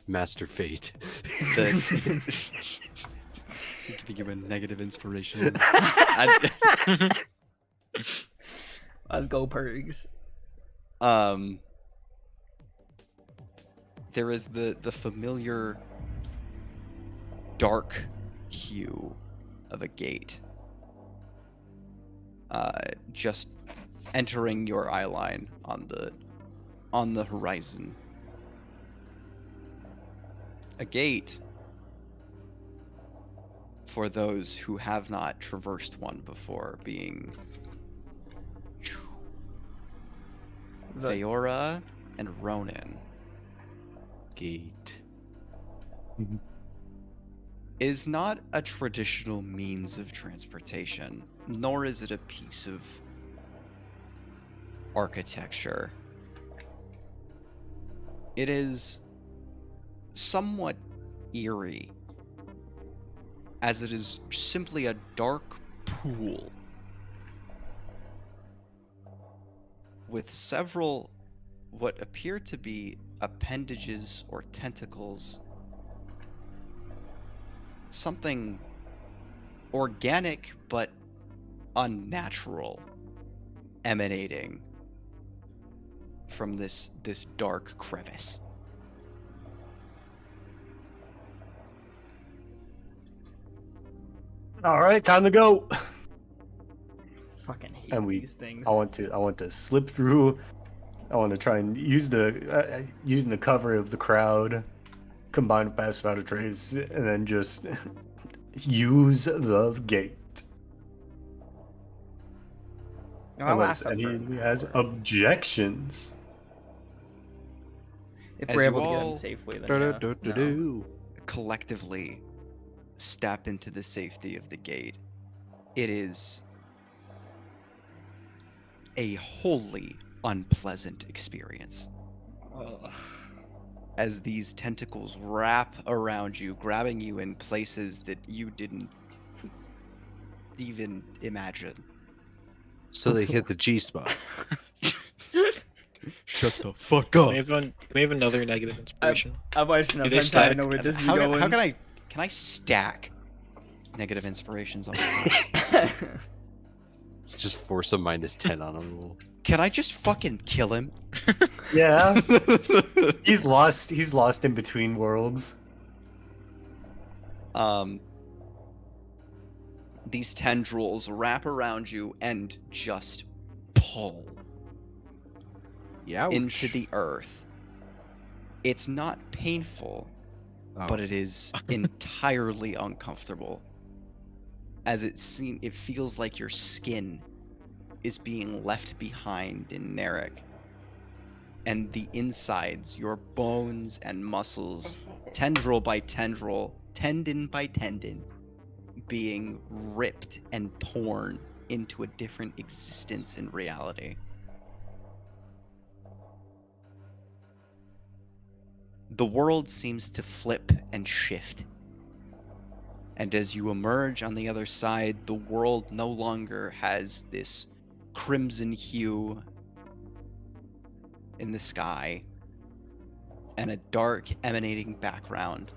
Master Fate. the giving you a negative inspiration. Let's go, Pergs. There is the familiar dark hue of a gate, just entering your eye line on the horizon. A gate, for those who have not traversed one before, being Feora and Ronan. Gate. is not a traditional means of transportation, nor is it a piece of architecture. It is somewhat eerie, as it is simply a dark pool with several what appear to be appendages or tentacles. Something organic but unnatural emanating from this dark crevice. All right, time to go. Fucking hate And these things. I want to slip through. I want to try and use the using the cover of the crowd, combined with Pass Without a Trace, and then just use the gate. I'll Unless ask the anyone has objections. If As we're you able to get all- them safely, then yeah. No. Do-do-do-do-do. Collectively step into the safety of the gate. It is a wholly unpleasant experience as these tentacles wrap around you, grabbing you in places that you didn't even imagine. So they hit the G spot. Shut the fuck Can up. we have another negative inspiration? I shouldn't they have stack? time to know where this is How going. can I stack negative inspirations on this? Just force a -10 on him. Can I just fucking kill him? Yeah, he's lost. He's lost in between worlds. These tendrils wrap around you and just pull Yeah. into the earth. It's not painful, but Oh. it is entirely uncomfortable. As it feels like your skin is being left behind in Narek. And the insides, your bones and muscles, tendril by tendril, tendon by tendon, being ripped and torn into a different existence in reality. The world seems to flip and shift. And as you emerge on the other side, the world no longer has this crimson hue in the sky and a dark emanating background,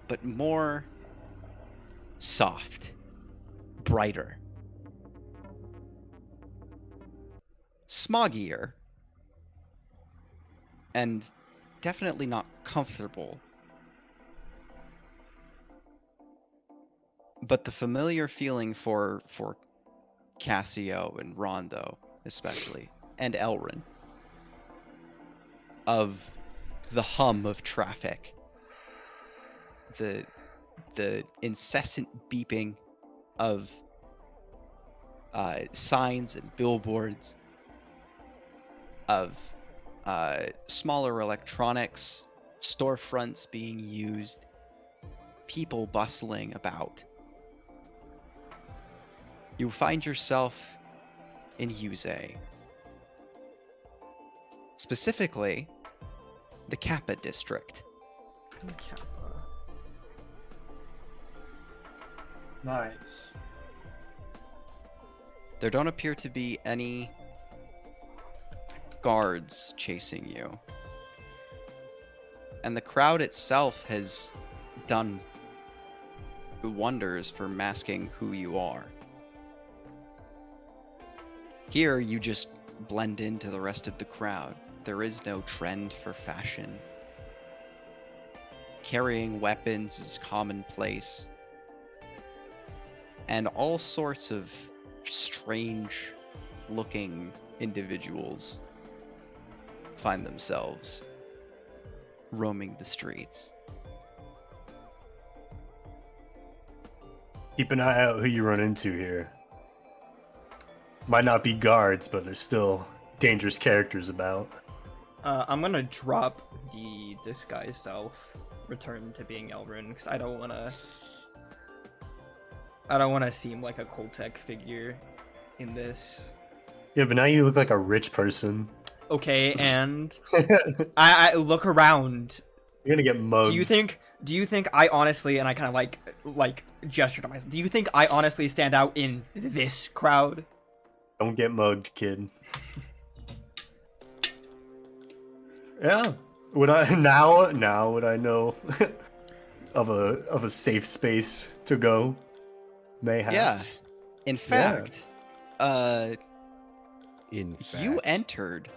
but more soft, brighter, smoggier, and definitely not comfortable. But the familiar feeling for Cassio and Rondo, especially, and Elrin, of the hum of traffic, the incessant beeping of signs and billboards, of smaller electronics, storefronts being used, people bustling about. You find yourself in Yuze. Specifically, the Kappa district. Nice. There don't appear to be any guards chasing you. And the crowd itself has done wonders for masking who you are. Here, you just blend into the rest of the crowd. There is no trend for fashion. Carrying weapons is commonplace. And all sorts of strange looking individuals find themselves roaming the streets. Keep an eye out who you run into here. Might not be guards, but there's still dangerous characters about. I'm gonna drop the disguise self return to being Elrin because I don't wanna seem like a Koltek figure in this. Yeah, but now you look like a rich person. Okay, and I look around. You're gonna get mugged. Do you think I honestly, and I kind of like gesture to myself, do you think I honestly stand out in this crowd? Don't get mugged, kid. Yeah. Would I now would I know of a safe space to go? Mayhap. Yeah. In fact, In fact, you entered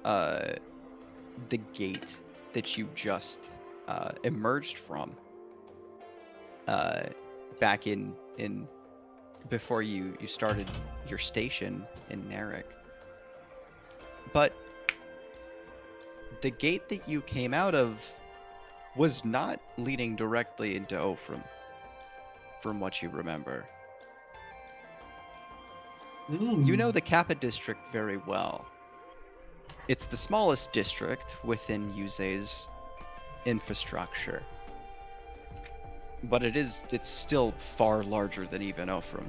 the gate that you just emerged from back in before you started your station in Narek. But the gate that you came out of was not leading directly into Ophram, from what you remember. You know the Kappa district very well. It's the smallest district within Yuzei's infrastructure. But it's still far larger than even Ophram.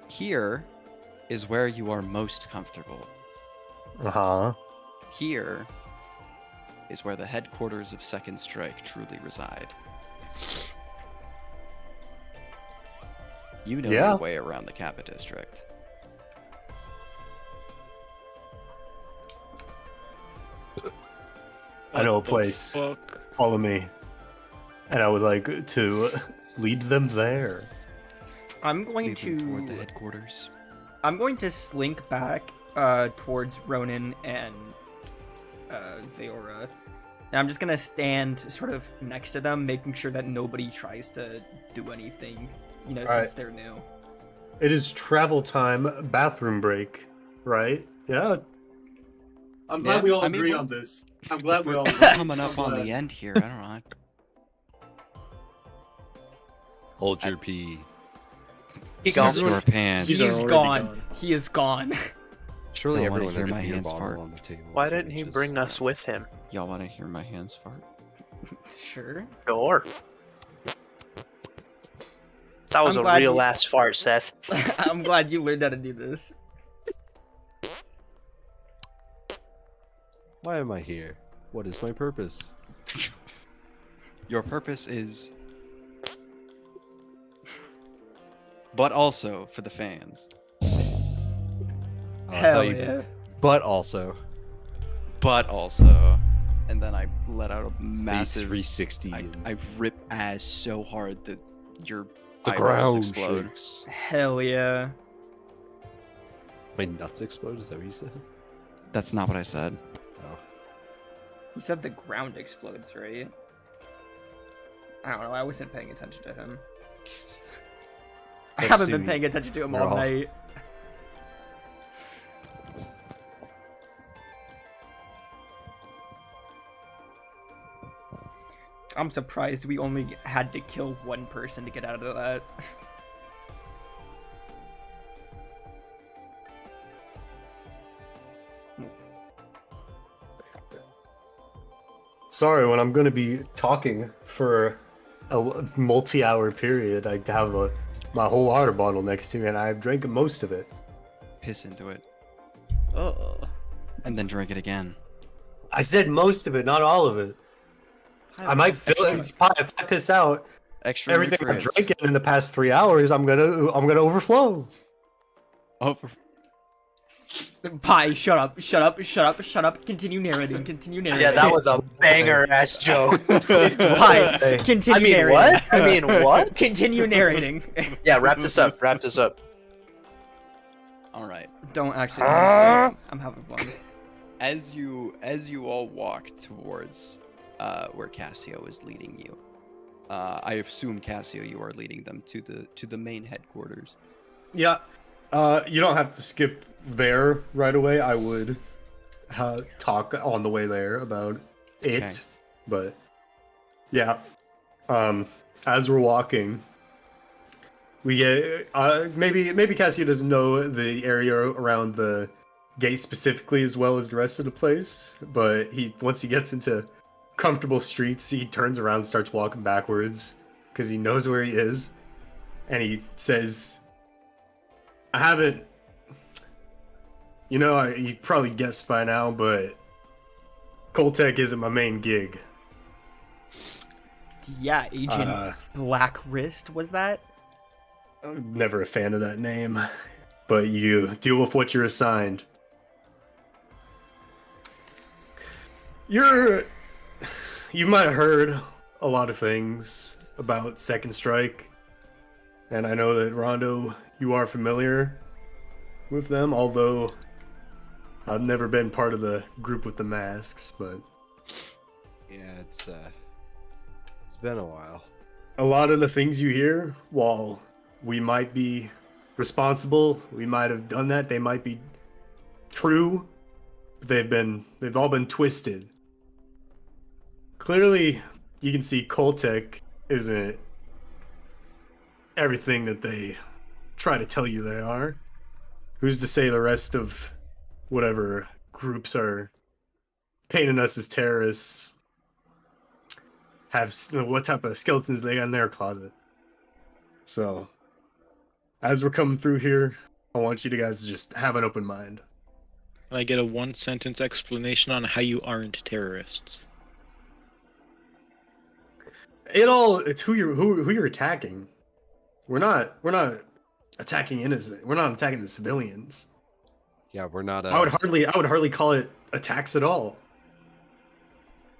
Here is where you are most comfortable. Uh-huh. Here is where the headquarters of Second Strike truly reside. You know Yeah. your way around the Kappa district. I know a What the place. fuck? Follow me. And I would like to lead them there. I'm going Lead them toward to the headquarters. I'm going to slink back towards Ronan and Veora. And I'm just gonna stand sort of next to them, making sure that nobody tries to do anything, since Alright. they're new. It is travel time, bathroom break, right? Yeah. I'm glad Yeah, we all I mean, agree we're- on this. I'm glad we all We're agree. coming up on the end here. I don't know. hold your pee. He He's goes. really- Your pants. These He's are already gone. gone. He is gone. Surely Don't wanna everyone hear has a my beer hands bottle fart. on the table. Why so didn't he just- bring us with him? Y'all want to hear my hands fart? Sure. Sure. That was I'm a glad real you- ass fart, Seth. I'm glad you learned how to do this. Why am I here? What is my purpose? Your purpose is... But also for the fans. Oh, I Hell thought you- yeah. But also, But also... And then I let out a phase massive... 360. I, and I rip ass so hard that your the eyeballs ground explode. shakes. Hell yeah. My nuts explode. Is that what you said? That's not what I said. Oh. He said the ground explodes, right? I don't know. I wasn't paying attention to him. I Let's haven't see been me. paying attention to him We're all all- night. I'm surprised we only had to kill one person to get out of that. Sorry, when I'm going to be talking for a multi-hour period, I have my whole water bottle next to me, and I've drank most of it. Piss into it. Oh. And then drink it again. I said most of it, not all of it. I might feel it. If I piss out Extra everything I've nutrients. drank in the past 3 hours, I'm gonna overflow. Over. Pie, shut up, shut up, shut up, shut up. Continue narrating, continue narrating. Yeah, that was a banger ass joke. Pie, Hey. continue I mean, narrating. what? I mean, what? Continue narrating. Yeah, wrap this up. Wrap this up. All right. Don't actually. I'm having fun. As you all walk towards where Cassio is leading you, I assume Cassio, you are leading them to the main headquarters. Yeah. You don't have to skip there right away. I would talk on the way there about it, Okay. but yeah. As we're walking, we get maybe Cassio doesn't know the area around the gate specifically as well as the rest of the place, but once he gets into comfortable streets, he turns around and starts walking backwards because he knows where he is, and he says, "I haven't, you probably guessed by now, but Coltech isn't my main gig." Yeah, Agent Black Wrist, was that? I'm never a fan of that name, but you deal with what you're assigned. You might have heard a lot of things about Second Strike, and I know that Rondo, you are familiar with them, although I've never been part of the group with the masks, but Yeah, it's been a while. a lot of the things you hear, while we might be responsible, we might have done that, they might be true, but they've all been twisted. Clearly, you can see Coltech isn't everything that they try to tell you they are. Who's to say the rest of whatever groups are painting us as terrorists have what type of skeletons they got in their closet? So, as we're coming through here, I want you guys to just have an open mind. Can I get a one-sentence explanation on how you aren't terrorists? It's who you're attacking. We're not attacking innocent. We're not attacking the civilians. Yeah, we're not. I would hardly call it attacks at all.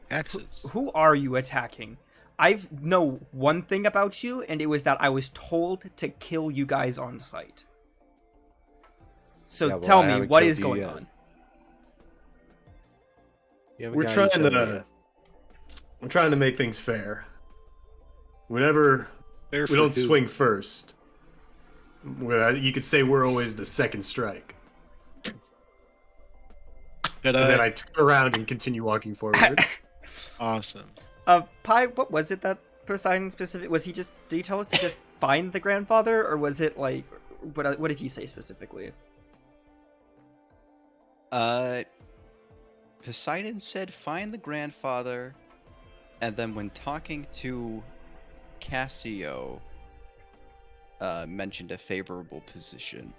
Taxes. Who are you attacking? I know one thing about you, and it was that I was told to kill you guys on site. So Yeah, well, tell I me, haven't what killed is you going yet. on? You haven't We're got trying each other to yet. we're trying to make things fair. Whenever Fair we for don't who? swing first, you could say we're always the second strike. But And then I turn around and continue walking forward. awesome. Pi, what was it that Poseidon specific? Did he tell us to just find the grandfather, or was it like, what did he say specifically? Poseidon said find the grandfather, and then when talking to Cassio, mentioned a favorable position.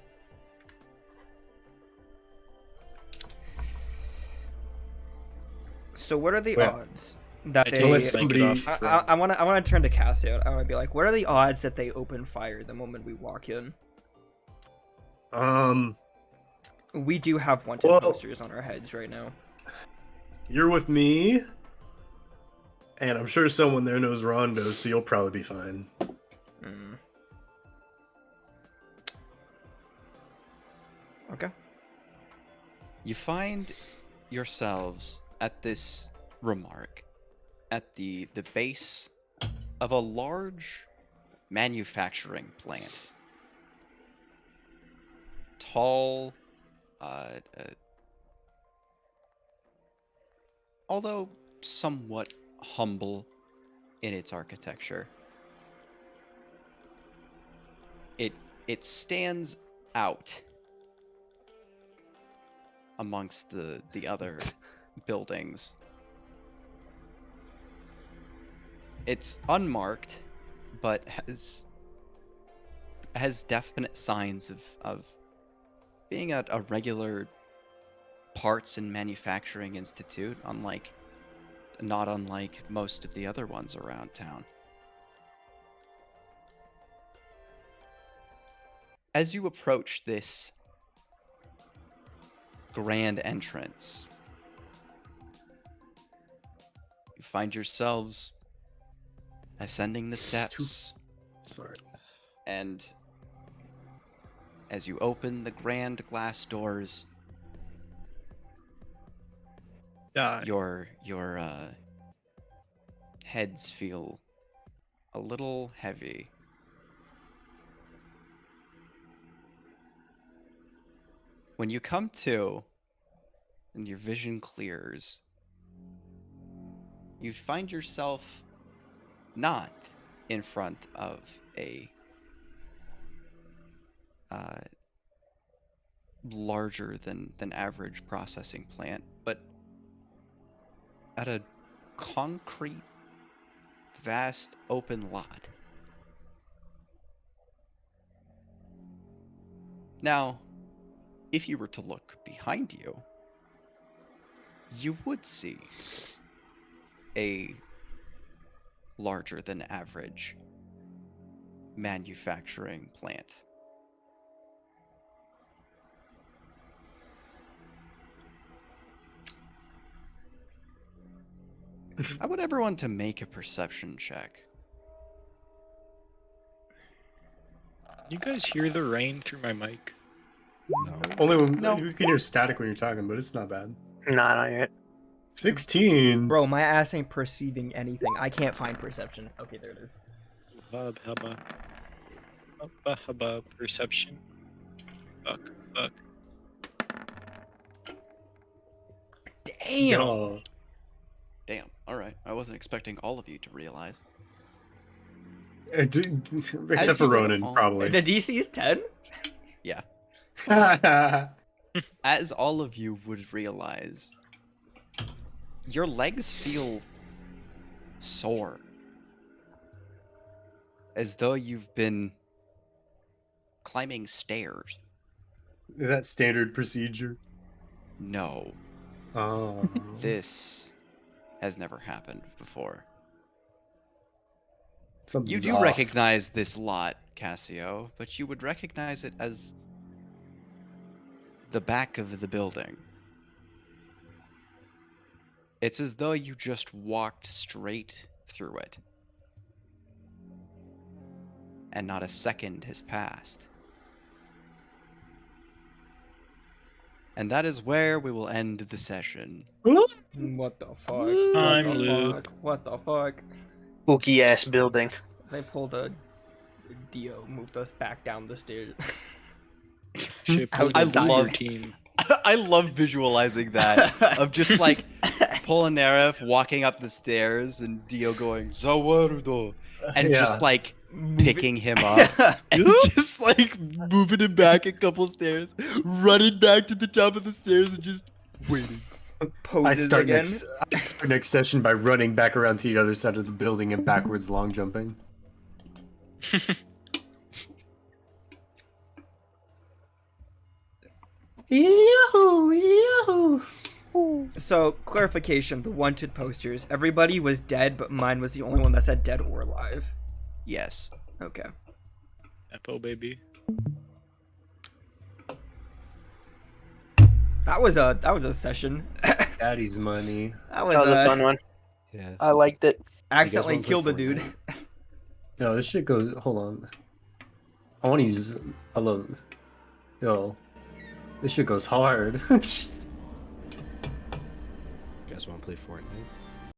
So what are the Well, odds that I they? told Unless you to blank it somebody- off. I want to turn to Cassio. I want to be like, what are the odds that they open fire the moment we walk in? We do have wanted Well- posters on our heads right now. You're with me, and I'm sure someone there knows Rondo, so you'll probably be fine. Mm. Okay. You find yourselves at this remark at the base of a large manufacturing plant. Tall, although somewhat humble in its architecture. It stands out amongst the other buildings. It's unmarked, but has definite signs of being a regular parts and manufacturing institute, not unlike most of the other ones around town. As you approach this grand entrance, you find yourselves ascending the steps, Sorry. and as you open the grand glass doors, Die. your heads feel a little heavy. When you come to and your vision clears, you find yourself not in front of a larger than average processing plant, but at a concrete, vast, open lot. Now, if you were to look behind you, you would see a larger than average manufacturing plant. I want everyone to make a perception check. You guys hear the rain through my mic? No. Only when No. you can hear static when you're talking, but it's not bad. Nah, not yet. 16. Bro, my ass ain't perceiving anything. I can't find perception. Okay, there it is. Hubba hubba. Hubba hubba. Perception. Fuck. Fuck. Damn. Oh. Damn. All right. I wasn't expecting all of you to realize. Except for you Ronan, all- probably. The DC is 10? Yeah. Yeah. As all of you would realize, your legs feel sore. As though you've been climbing stairs. Is that standard procedure? No, Oh. this has never happened before. You Something's do off. recognize this lot, Cassio, but you would recognize it as the back of the building. It's as though you just walked straight through it. And not a second has passed. And that is where we will end the session. What the fuck? I'm What the Luke. fuck? What the fuck? Spooky ass building. They pulled a Dio, moved us back down the stairs. Shit, pull I together love- your team. I love visualizing that of just like Polnareff walking up the stairs and Dio going Zawardo and Yeah. just like picking him up and just like moving him back a couple stairs, running back to the top of the stairs and just waiting. Poses again. I start next session by running back around to the other side of the building and backwards long jumping. So, clarification, the wanted posters. Everybody was dead, but mine was the only one that said dead or alive. Yes. Okay. Epo baby. That was a session. Daddy's money. That was, That was a fun one. Yeah. I liked it. accidentally wanna play killed a dude. Fortnite? No, this shit goes. Hold on. I want to use. I love. Yo, this shit goes hard. You guys want to play Fortnite?